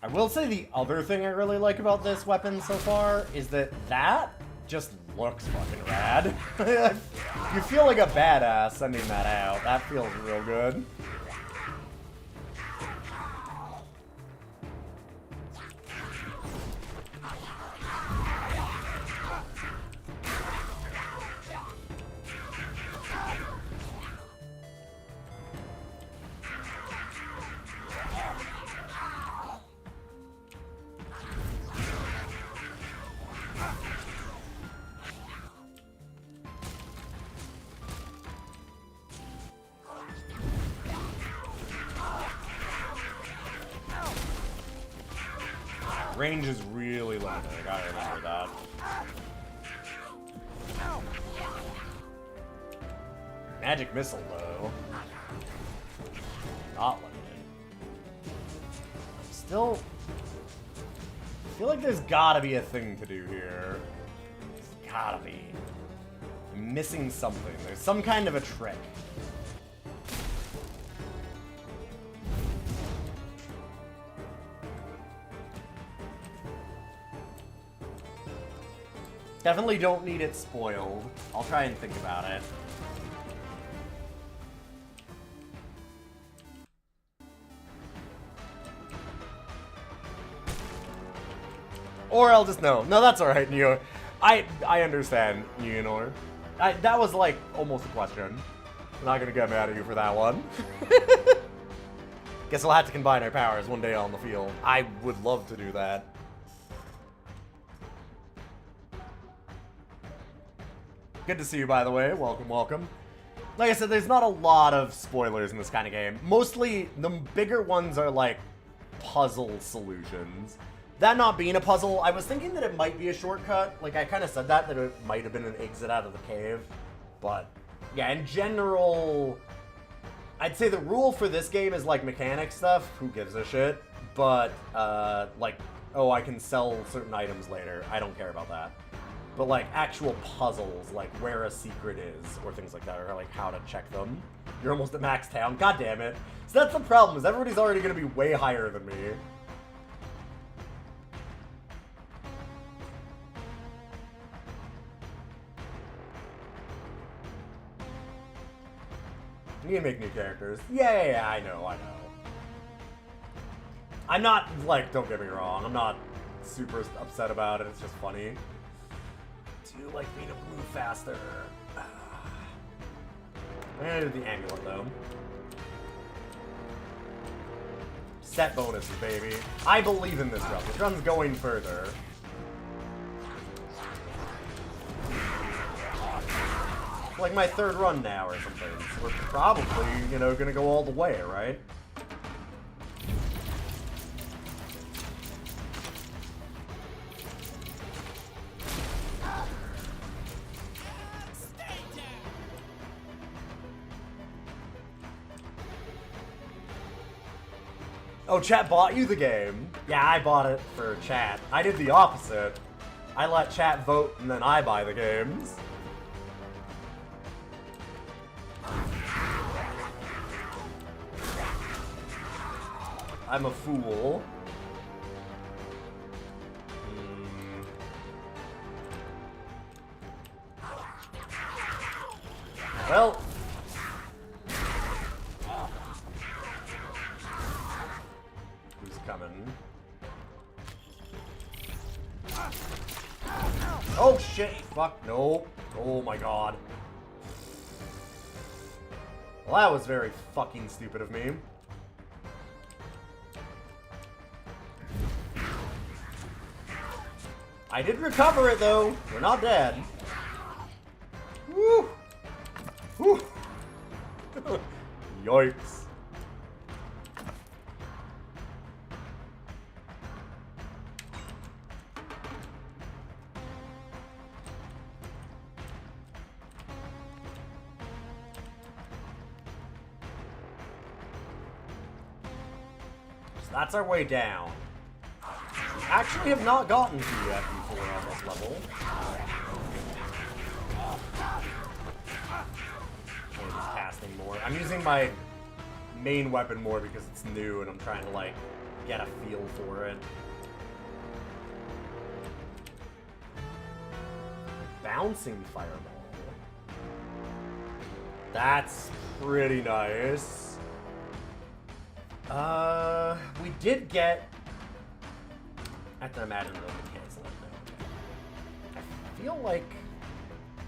I will say the other thing I really like about this weapon so far is that just looks fucking rad. You feel like a badass sending that out. That feels real good. Range is really limited, I gotta remember that. Magic missile, though. Not limited. Still... I feel like there's gotta be a thing to do here. There's gotta be. I'm missing something. There's some kind of a trick. Definitely don't need it spoiled. I'll try and think about it. Or I'll just know. No, that's alright, Neo. I understand, Neonor. That was like almost a question. I'm not gonna get mad at you for that one. Guess we'll have to combine our powers one day on the field. I would love to do that. Good to see you, by the way. Welcome, welcome. Like I said, there's not a lot of spoilers in this kind of game. Mostly, the bigger ones are like puzzle solutions. That not being a puzzle, I was thinking that it might be a shortcut. Like, I kind of said that it might have been an exit out of the cave. But, yeah, in general, I'd say the rule for this game is, like, mechanic stuff. Who gives a shit? But, like, oh, I can sell certain items later. I don't care about that. But, like, actual puzzles, like where a secret is, or things like that, or, like, how to check them. You're almost at max town. God damn it. So that's the problem, is everybody's already going to be way higher than me. You need to make new characters. Yeah, I know. I'm not, like, don't get me wrong, I'm not super upset about it, it's just funny. Do like me to move faster. I'm gonna do the amulet, though. Set bonuses, baby. I believe in this run. This run's going further. Like my third run now or something. So we're probably, you know, gonna go all the way, right? Oh, chat bought you the game? Yeah, I bought it for chat. I did the opposite. I let chat vote and then I buy the games. I'm a fool. Well. Who's coming? Oh shit! Fuck, no. Oh my god. Well, that was very fucking stupid of me. I did recover it, though. We're not dead. Woo! Woo! Yikes. So that's our way down. Actually have not gotten to yet before on this level. I'm just casting more. I'm using my main weapon more because it's new and I'm trying to, like, get a feel for it. Bouncing fireball. That's pretty nice. We did get... I have to imagine those would cancel it though. I feel like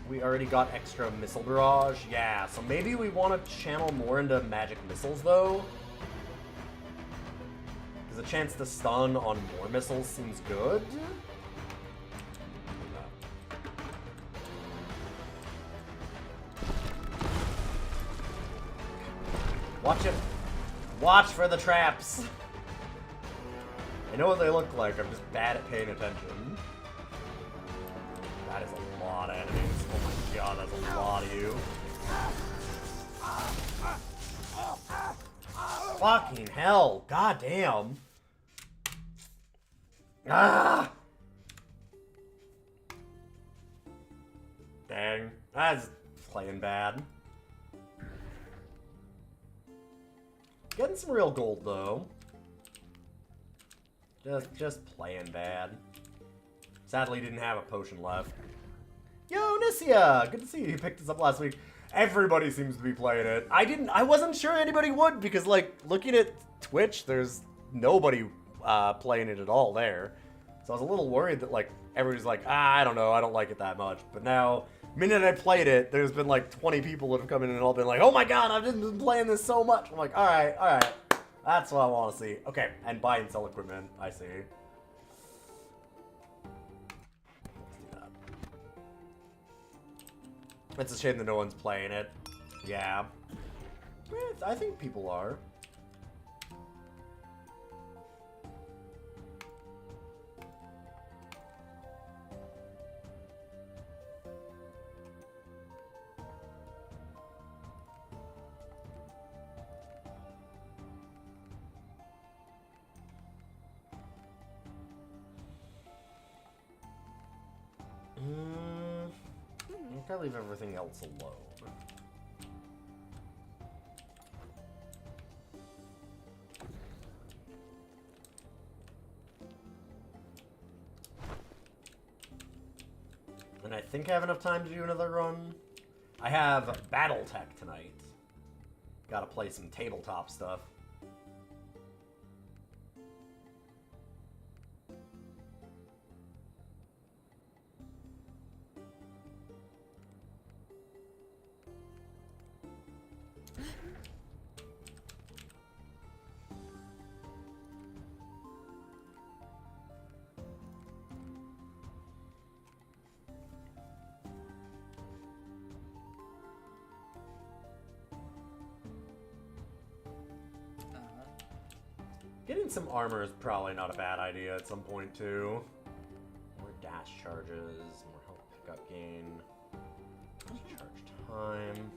we already got extra missile barrage. Yeah, so maybe we want to channel more into magic missiles though. Because a chance to stun on more missiles seems good. Watch it. Watch for the traps. I know what they look like, I'm just bad at paying attention. That is a lot of enemies. Oh my god, that's a lot of you. Fucking hell, god damn. Ah! Dang, that's playing bad. Getting some real gold though. Just playing bad. Sadly, didn't have a potion left. Yo, Nissia! Good to see you. You picked this up last week. Everybody seems to be playing it. I wasn't sure anybody would because, like, looking at Twitch, there's nobody playing it at all there. So I was a little worried that, like, everybody's like, I don't know, I don't like it that much. But now, the minute I played it, there's been like 20 people that have come in and all been like, oh my god, I've just been playing this so much. I'm like, alright. That's what I want to see. Okay, and buy and sell equipment, I see. Let's do that. It's a shame that no one's playing it. Yeah. I think people are. I think I leave everything else alone. And I think I have enough time to do another run. I have Battletech tonight. Gotta play some tabletop stuff. Getting some armor is probably not a bad idea at some point, too. More dash charges, more health pickup gain. Charge time.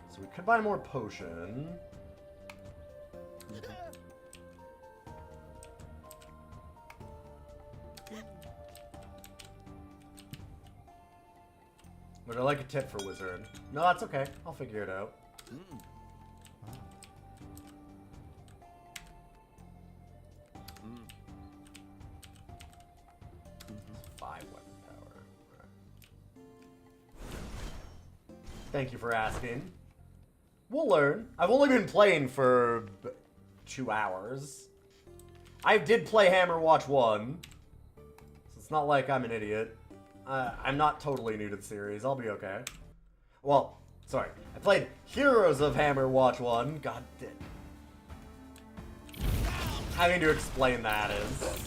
So we could buy more potion. Would I like a tip for Wizard? No, that's okay. I'll figure it out. 5 weapon power. Right. Thank you for asking. We'll learn. I've only been playing for 2 hours. I did play Hammerwatch 1. So it's not like I'm an idiot. I'm not totally new to the series. I'll be okay. Well, sorry. I played Heroes of Hammerwatch 1. God damn. Having to explain that is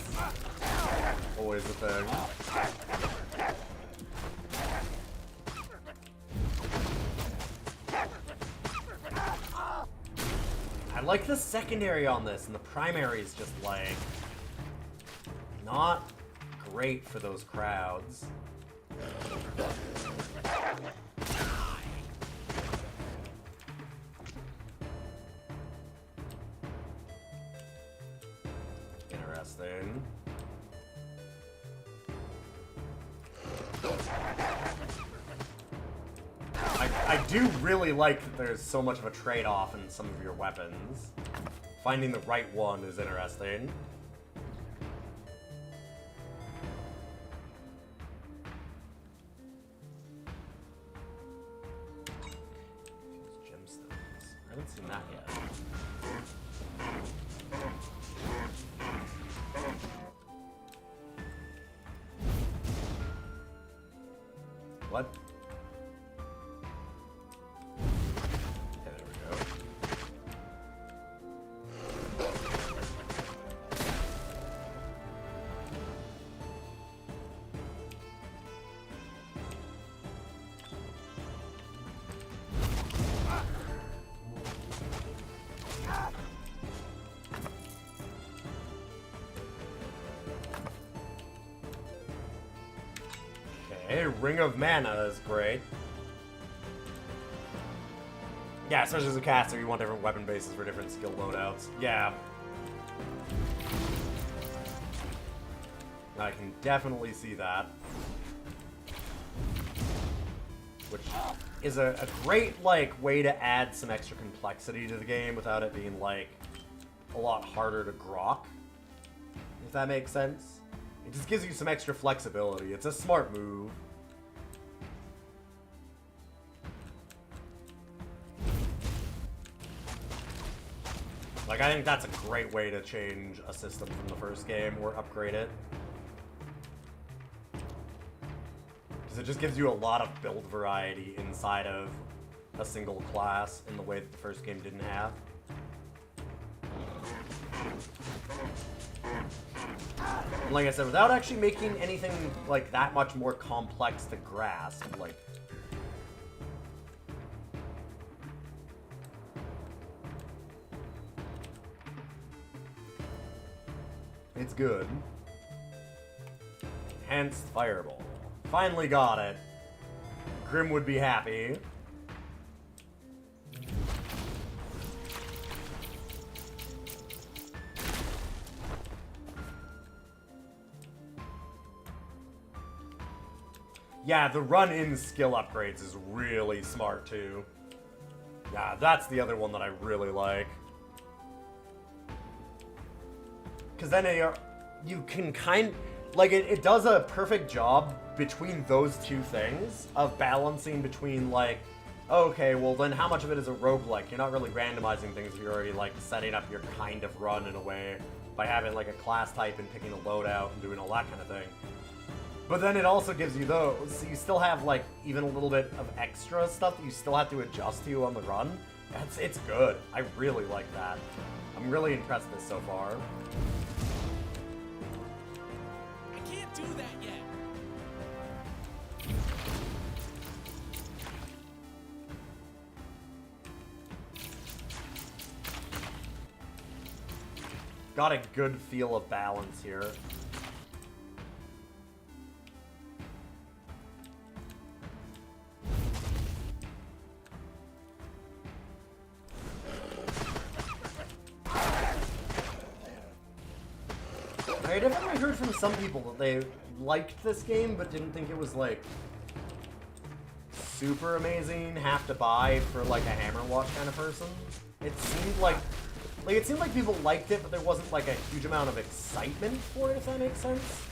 always a thing. I like the secondary on this, and the primary is just like not great for those crowds. Interesting. I do really like that there's so much of a trade-off in some of your weapons. Finding the right one is interesting. I haven't seen that yet. What? Okay, there we go. Okay, Ring of Mana is great. Yeah, especially as a caster, you want different weapon bases for different skill loadouts. Yeah. I can definitely see that. Which is a great, like, way to add some extra complexity to the game without it being, like, a lot harder to grok. If that makes sense. It just gives you some extra flexibility. It's a smart move. Like, I think that's a great way to change a system from the first game or upgrade it. Because it just gives you a lot of build variety inside of a single class in the way that the first game didn't have. And like I said, without actually making anything like that much more complex to grasp, like... It's good. Enhanced Fireball. Finally got it. Grim would be happy. Yeah, the run-in skill upgrades is really smart, too. Yeah, that's the other one that I really like. Because then you can like, it does a perfect job between those two things of balancing between, like, okay, well then how much of it is a roguelike? You're not really randomizing things if you're already, like, setting up your kind of run in a way by having, like, a class type and picking a loadout and doing all that kind of thing. But then it also gives you those, so you still have, like, even a little bit of extra stuff that you still have to adjust to on the run. It's good. I really like that. I'm really impressed with this so far. I can't do that yet. Got a good feel of balance here. I definitely heard from some people that they liked this game but didn't think it was, like, super amazing, have to buy for, like, a Hammerwatch kind of person. It seemed like people liked it, but there wasn't, like, a huge amount of excitement for it, if that makes sense.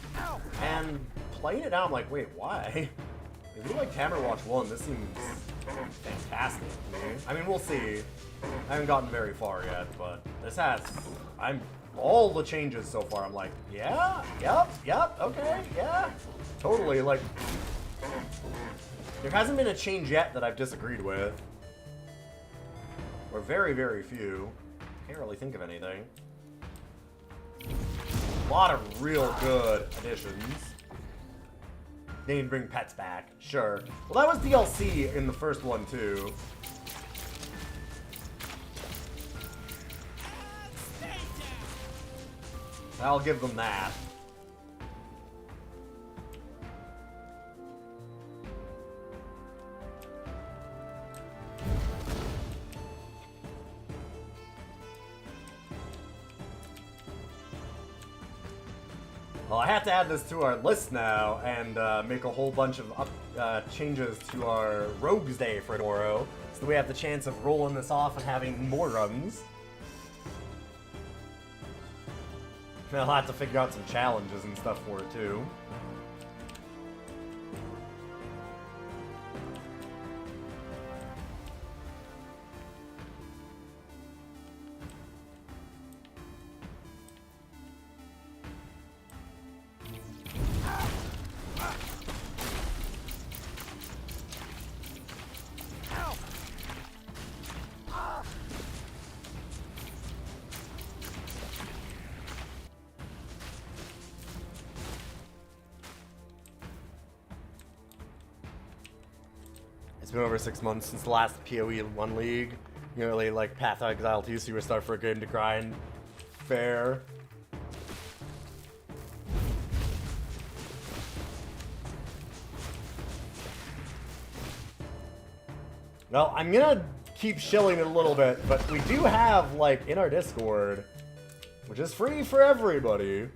And playing it now, I'm like, wait, why? If you liked Hammerwatch 1, this seems fantastic to me. I mean, we'll see. I haven't gotten very far yet, but this has... all the changes so far, I'm like, yeah, yep, okay, yeah. Totally, like... There hasn't been a change yet that I've disagreed with. Or very, very few. Can't really think of anything. A lot of real good additions. They didn't bring pets back, sure. Well, that was DLC in the first one, too. I'll give them that. Well, I have to add this to our list now and make a whole bunch of changes to our Roguesday for tomorrow, so that we have the chance of rolling this off and having more runs. I'll have to figure out some challenges and stuff for it, too. It's been over 6 months since the last PoE 1 league. You know, like Path of Exile 2, so you were start for a game to grind. Fair. Well, I'm gonna keep shilling it a little bit, but we do have, like, in our Discord, which is free for everybody,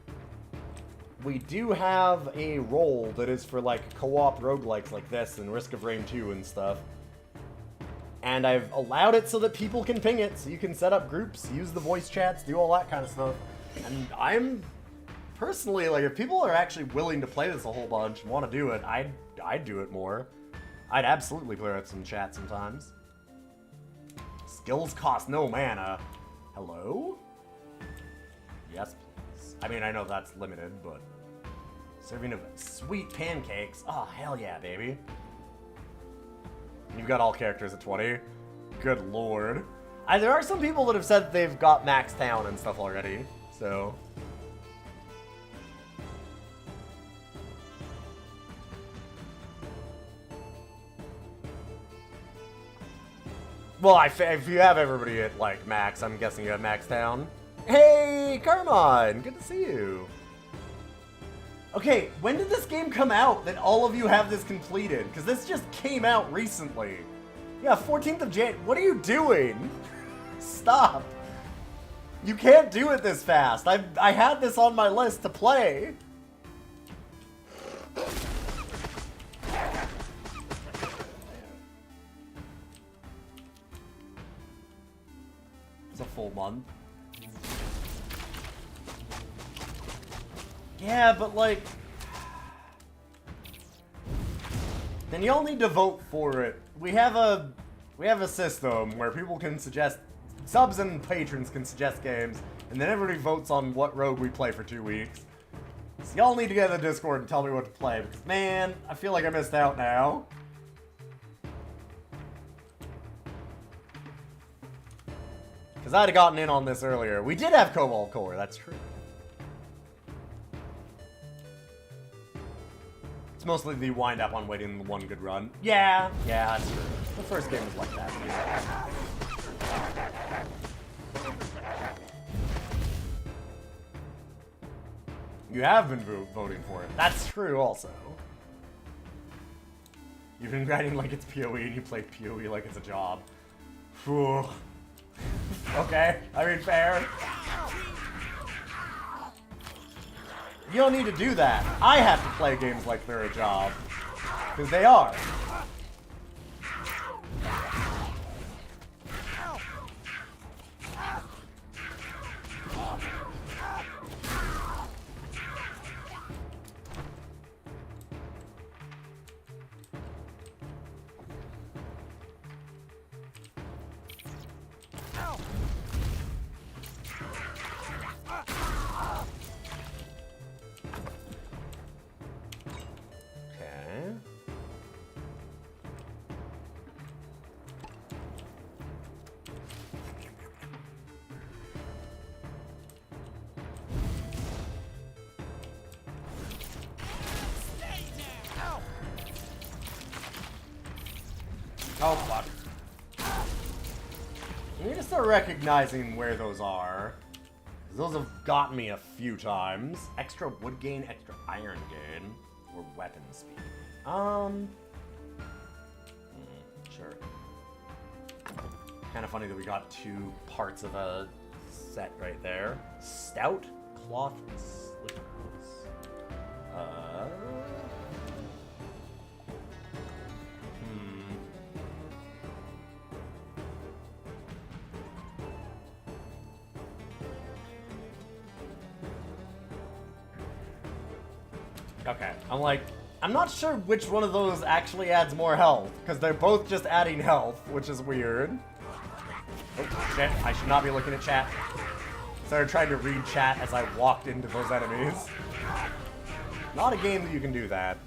we do have a role that is for, like, co-op roguelikes like this and Risk of Rain 2 and stuff. And I've allowed it so that people can ping it, so you can set up groups, use the voice chats, do all that kind of stuff. And I'm personally, like, if people are actually willing to play this a whole bunch and want to do it, I'd do it more. I'd absolutely clear out some chat sometimes. Skills cost no mana. Hello? Yes, please. I mean, I know that's limited, but... Serving of sweet pancakes. Oh, hell yeah, baby. You've got all characters at 20. Good lord. There are some people that have said they've got Max Town and stuff already, so... Well, if you have everybody at, like, max, I'm guessing you have Max Town. Hey, Carmine! Good to see you. Okay, when did this game come out that all of you have this completed? Because this just came out recently. Yeah, 14th of Jan. What are you doing? Stop. You can't do it this fast. I had this on my list to play. It's a full month. Yeah, but like... Then y'all need to vote for it. We have a system where people can suggest... Subs and patrons can suggest games, and then everybody votes on what rogue we play for 2 weeks. So y'all need to get in the Discord and tell me what to play, because man, I feel like I missed out now. Because I'd have gotten in on this earlier. We did have Cobalt Core, that's true. It's mostly the wind up on waiting the one good run. Yeah, that's true. The first game was like that. You have been voting for it. That's true also. You've been grinding like it's PoE and you play PoE like it's a job. Phew. Okay, I mean fair. You don't need to do that. I have to play games like they're a job. Because they are. Oh, fuck. You need to start recognizing where those are. Those have gotten me a few times. Extra wood gain, extra iron gain, or weapon speed. Sure. Kind of funny that we got 2 parts of a set right there. Stout cloth slippers. Okay, I'm not sure which one of those actually adds more health, because they're both just adding health, which is weird. Oh, shit, I should not be looking at chat. Started trying to read chat as I walked into those enemies. Not a game that you can do that.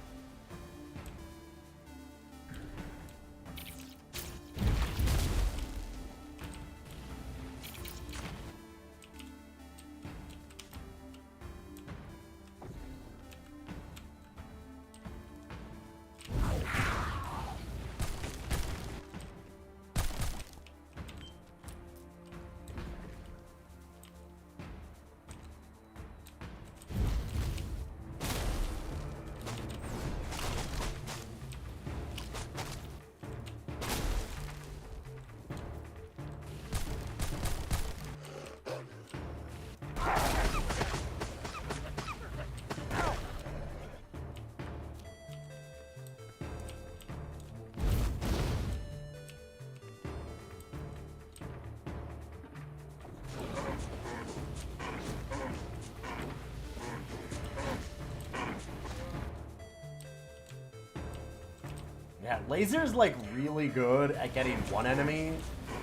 Yeah, laser's like really good at getting one enemy,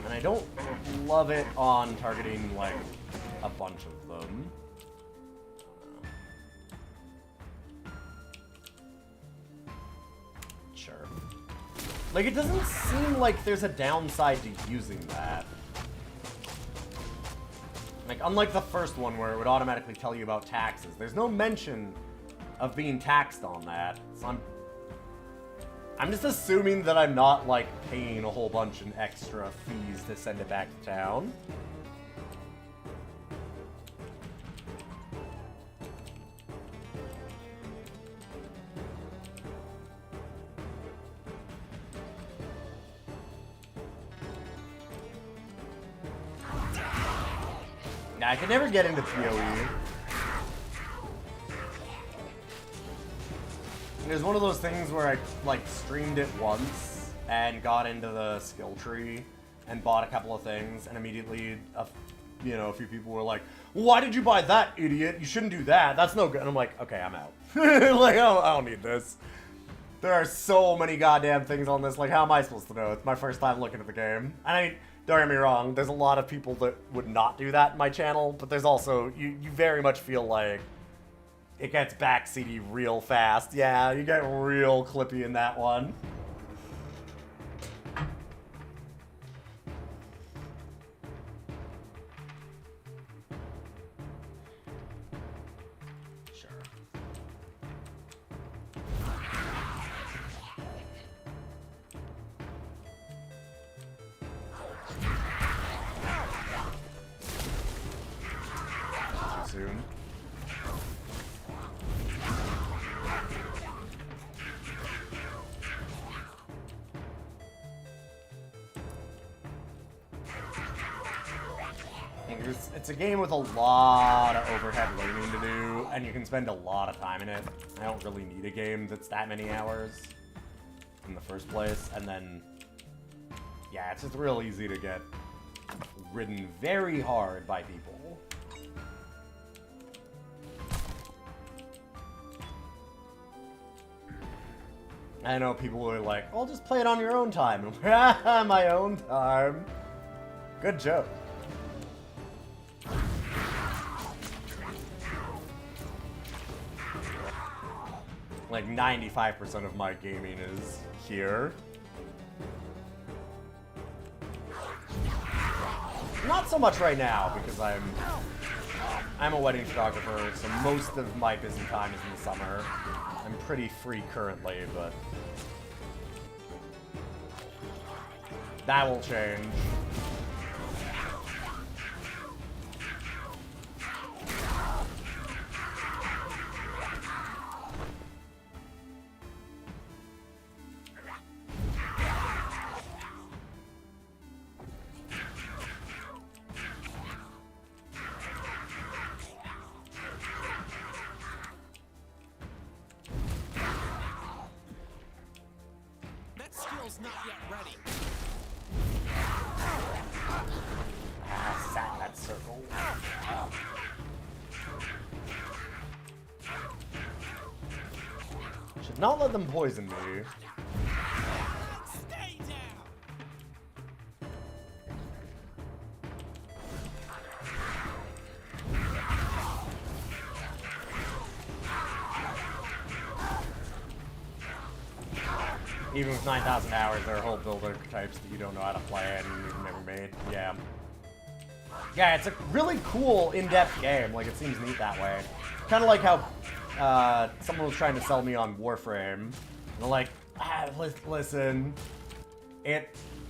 and And I don't love it on targeting, like, a bunch of them. Sure. Like, it doesn't seem like there's a downside to using that. Like, unlike the first one where it would automatically tell you about taxes, there's no mention of being taxed on that. So I'm just assuming that I'm not, like, paying a whole bunch in extra fees to send it back to town. Nah, I could never get into PoE. It was one of those things where I, like, streamed it once and got into the skill tree and bought a couple of things, and immediately, a few people were like, "Why did you buy that, idiot? You shouldn't do that. That's no good." And I'm like, okay, I'm out. Like, I don't need this. There are so many goddamn things on this. Like, how am I supposed to know? It's my first time looking at the game. And I mean, don't get me wrong, there's a lot of people that would not do that in my channel, but there's also, you very much feel like it gets backseaty real fast. Yeah, you get real clippy in that one. Sure. Too soon. It's a game with a lot of overhead learning to do, and you can spend a lot of time in it. I don't really need a game that's that many hours in the first place, and then, yeah, it's just real easy to get ridden very hard by people. I know people who are like, "Well, just play it on your own time." My own time. Good joke. Like 95% of my gaming is here. Not so much right now because I'm a wedding photographer, so most of my busy time is in the summer. I'm pretty free currently, but that will change. Not yet ready. Sat in that circle. Should not let them poison me. Stay down. Even with 9,000 hours, there are whole builder types that you don't know how to play and you've never made. Yeah. Yeah, it's a really cool, in-depth game. Like, it seems neat that way. Kind of like how someone was trying to sell me on Warframe. And they're like, listen,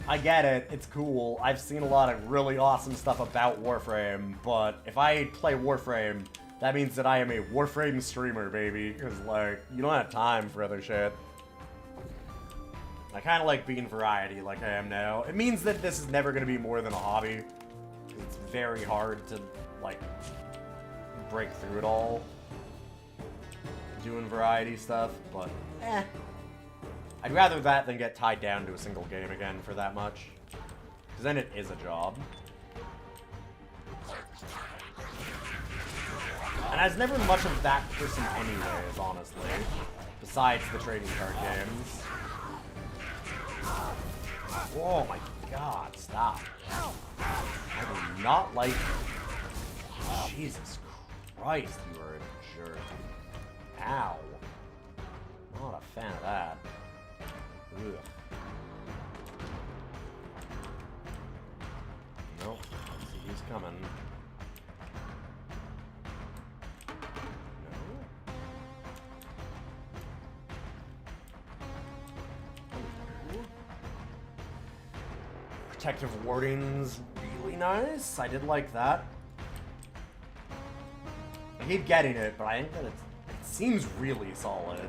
I get it, it's cool. I've seen a lot of really awesome stuff about Warframe, but if I play Warframe, that means that I am a Warframe streamer, baby. Because, like, you don't have time for other shit. I kind of like being variety like I am now. It means that this is never going to be more than a hobby. It's very hard to, like, break through it all doing variety stuff, but I'd rather that than get tied down to a single game again for that much. Because then it is a job. And I was never much of that person anyways, honestly. Besides the trading card games. Oh my god, stop. I do not like you. Jesus Christ, you are a jerk. Ow. Not a fan of that. Ugh. Nope. Let's see who's coming. No. Protective warding's really nice. I did like that. I keep getting it, but I think that it seems really solid.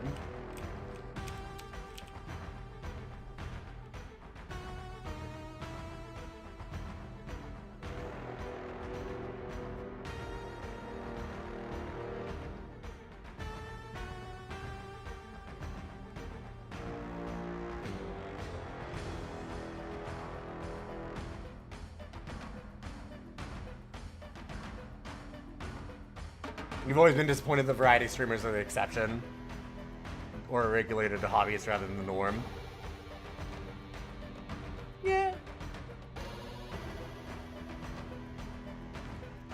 You've always been disappointed that variety streamers are the exception, or are regulated to hobbyists rather than the norm. Yeah.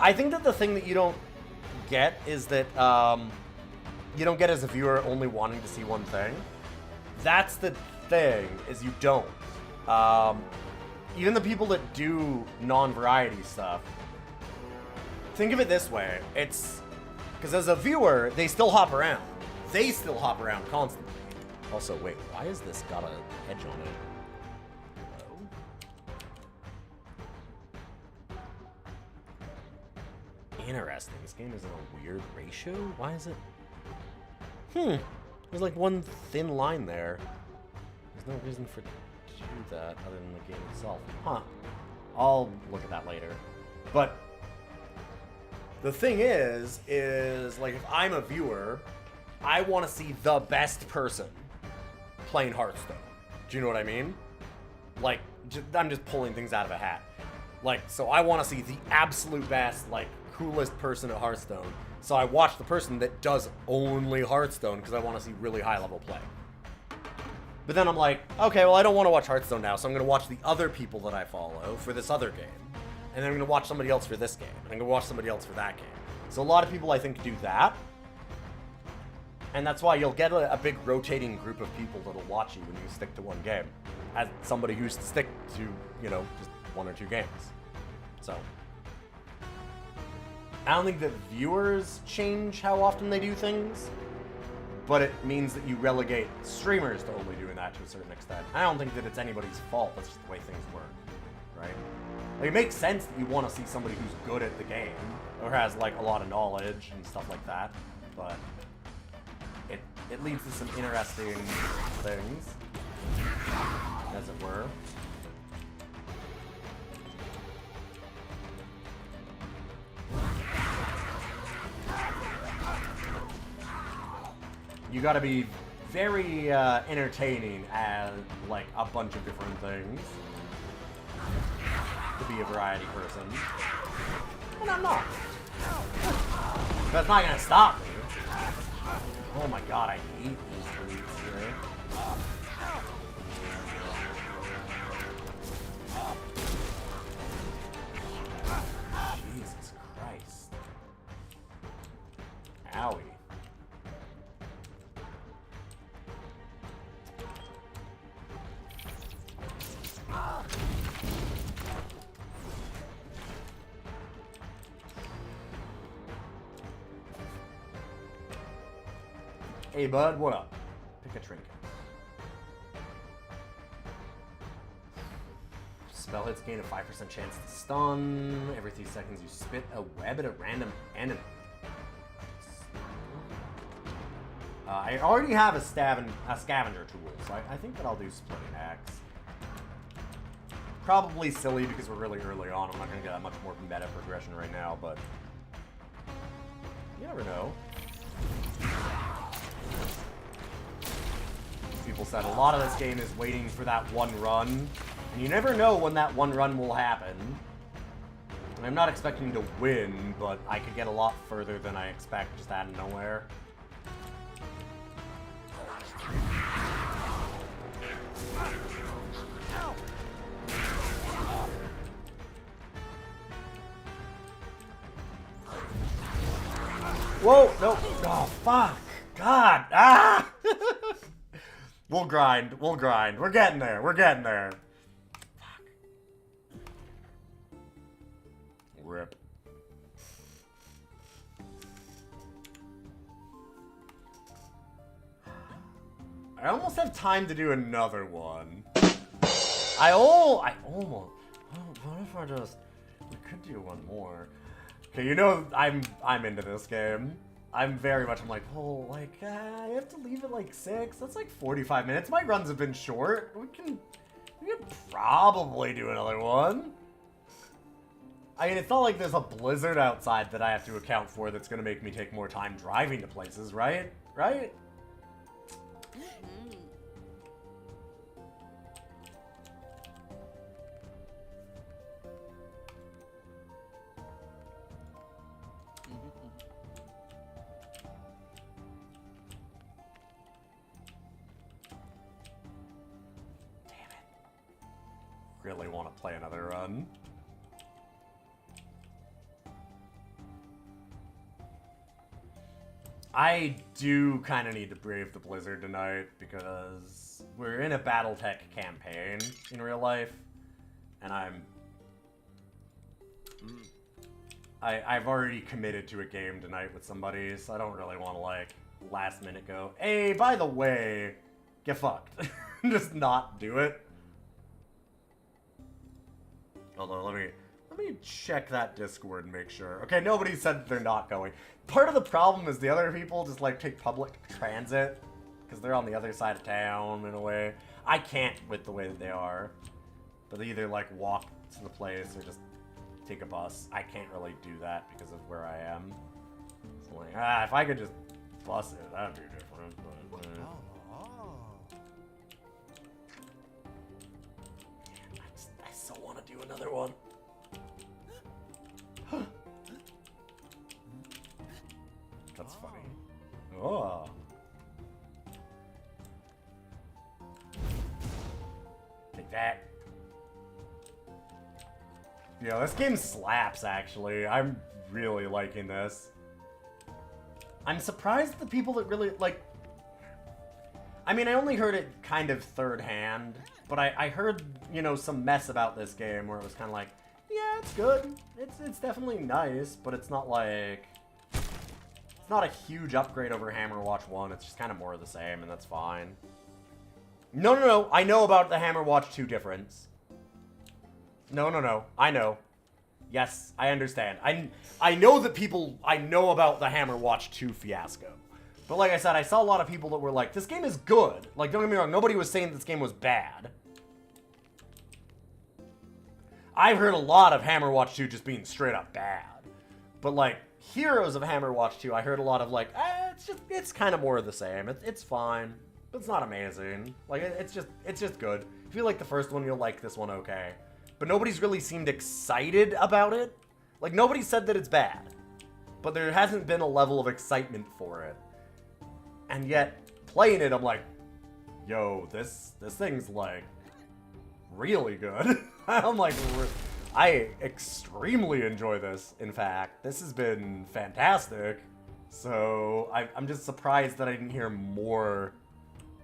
I think that the thing that you don't get is that you don't get as a viewer only wanting to see one thing. That's the thing, is you don't. Even the people that do non-variety stuff, think of it this way. It's because as a viewer, they still hop around. They still hop around constantly. Also, wait, why has this got a hedge on it? Hello? Interesting. This game is in a weird ratio? Why is it? There's like one thin line there. There's no reason for it to do that other than the game itself. Huh. I'll look at that later. But the thing is like if I'm a viewer, I want to see the best person playing Hearthstone. Do you know what I mean? Like, I'm just pulling things out of a hat. Like, so I want to see the absolute best, like, coolest person at Hearthstone. So I watch the person that does only Hearthstone because I want to see really high level play. But then I'm like, okay, well I don't want to watch Hearthstone now, so I'm going to watch the other people that I follow for this other game. And then I'm going to watch somebody else for this game. And I'm going to watch somebody else for that game. So a lot of people, I think, do that. And that's why you'll get a big rotating group of people that'll watch you when you stick to one game. As somebody who used to stick to, you know, just one or two games. So I don't think that viewers change how often they do things. But it means that you relegate streamers to only doing that to a certain extent. I don't think that it's anybody's fault. That's just the way things work. Right? Like, it makes sense that you want to see somebody who's good at the game, or has, like, a lot of knowledge and stuff like that, but it leads to some interesting things, as it were. You gotta be very entertaining as, like, a bunch of different things to be a variety person. And I'm not. That's not gonna stop me. Oh my god, I hate these leads here. Jesus Christ. Owie. Hey bud, what up? Pick a trinket. Spell hits gain a 5% chance to stun. Every 3 seconds you spit a web at a random enemy. I already have a scavenger tool, so I think that I'll do splitting axe. Probably silly because we're really early on. I'm not going to get that much more meta progression right now, but you never know. People said a lot of this game is waiting for that one run, and you never know when that one run will happen. And I'm not expecting to win, but I could get a lot further than I expect just out of nowhere. Whoa, no. Oh, fuck. God. Ah! We'll grind. We'll grind. We're getting there. We're getting there. Fuck. Rip. I almost have time to do another one. I almost. Oh, what if I just? We could do one more. Okay, you know I'm into this game. I'm like, oh, like I have to leave at like 6. That's like 45 minutes. My runs have been short. We can probably do another one. I mean, it's not like there's a blizzard outside that I have to account for that's gonna make me take more time driving to places, right? Right? Really want to play another run. I do kind of need to brave the blizzard tonight because we're in a BattleTech campaign in real life, and I've already committed to a game tonight with somebody, so I don't really want to like last minute go, hey, by the way, get fucked. Just not do it. Hold on, let me check that Discord and make sure. Okay, nobody said they're not going. Part of the problem is the other people just like take public transit because they're on the other side of town in a way. I can't with the way that they are, but they either like walk to the place or just take a bus. I can't really do that because of where I am. So like, if I could just bus it, that'd be different. But, I still want to do another one. That's funny. Oh. Take that. Yeah, this game slaps, actually. I'm really liking this. I'm surprised the people that really, like... I mean, I only heard it kind of third hand, but I heard, you know, some mess about this game where it was kind of like, yeah, it's good. It's definitely nice, but it's not like... It's not a huge upgrade over Hammerwatch 1. It's just kind of more of the same, and that's fine. No. I know about the Hammerwatch 2 difference. No. I know. Yes, I understand. I know that people... I know about the Hammerwatch 2 fiasco. But like I said, I saw a lot of people that were like, this game is good. Like, don't get me wrong, nobody was saying this game was bad. I've heard a lot of Hammerwatch 2 just being straight up bad. But like, Heroes of Hammerwatch 2, I heard a lot of like, it's kind of more of the same. It's fine, but it's not amazing. Like, it's just good. If you like the first one, you'll like this one okay. But nobody's really seemed excited about it. Like, nobody said that it's bad. But there hasn't been a level of excitement for it. And yet, playing it, I'm like, yo, this thing's like really good. I'm like, I extremely enjoy this, in fact. This has been fantastic. So, I'm just surprised that I didn't hear more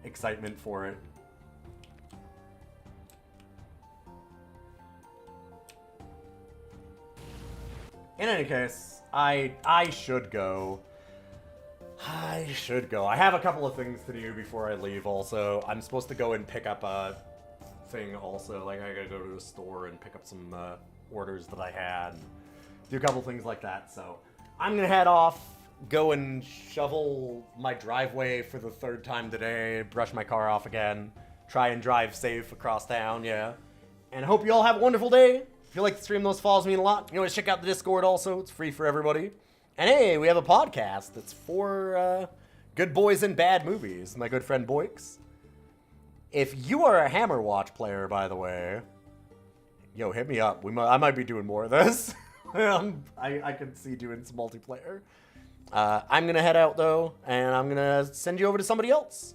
excitement for it. In any case, I should go. I have a couple of things to do before I leave also. I'm supposed to go and pick up a thing also. Like, I gotta go to the store and pick up some orders that I had. Do a couple things like that. So, I'm gonna head off, go and shovel my driveway for the 3rd time today, brush my car off again, try and drive safe across town, yeah. And I hope you all have a wonderful day. If you like the stream, those follows mean a lot. You can always check out the Discord also. It's free for everybody. And hey, we have a podcast that's for good boys and bad movies. My good friend Boix. If you are a Hammerwatch player, by the way, yo, hit me up. I might be doing more of this. I could see doing some multiplayer. I'm going to head out, though, and I'm going to send you over to somebody else.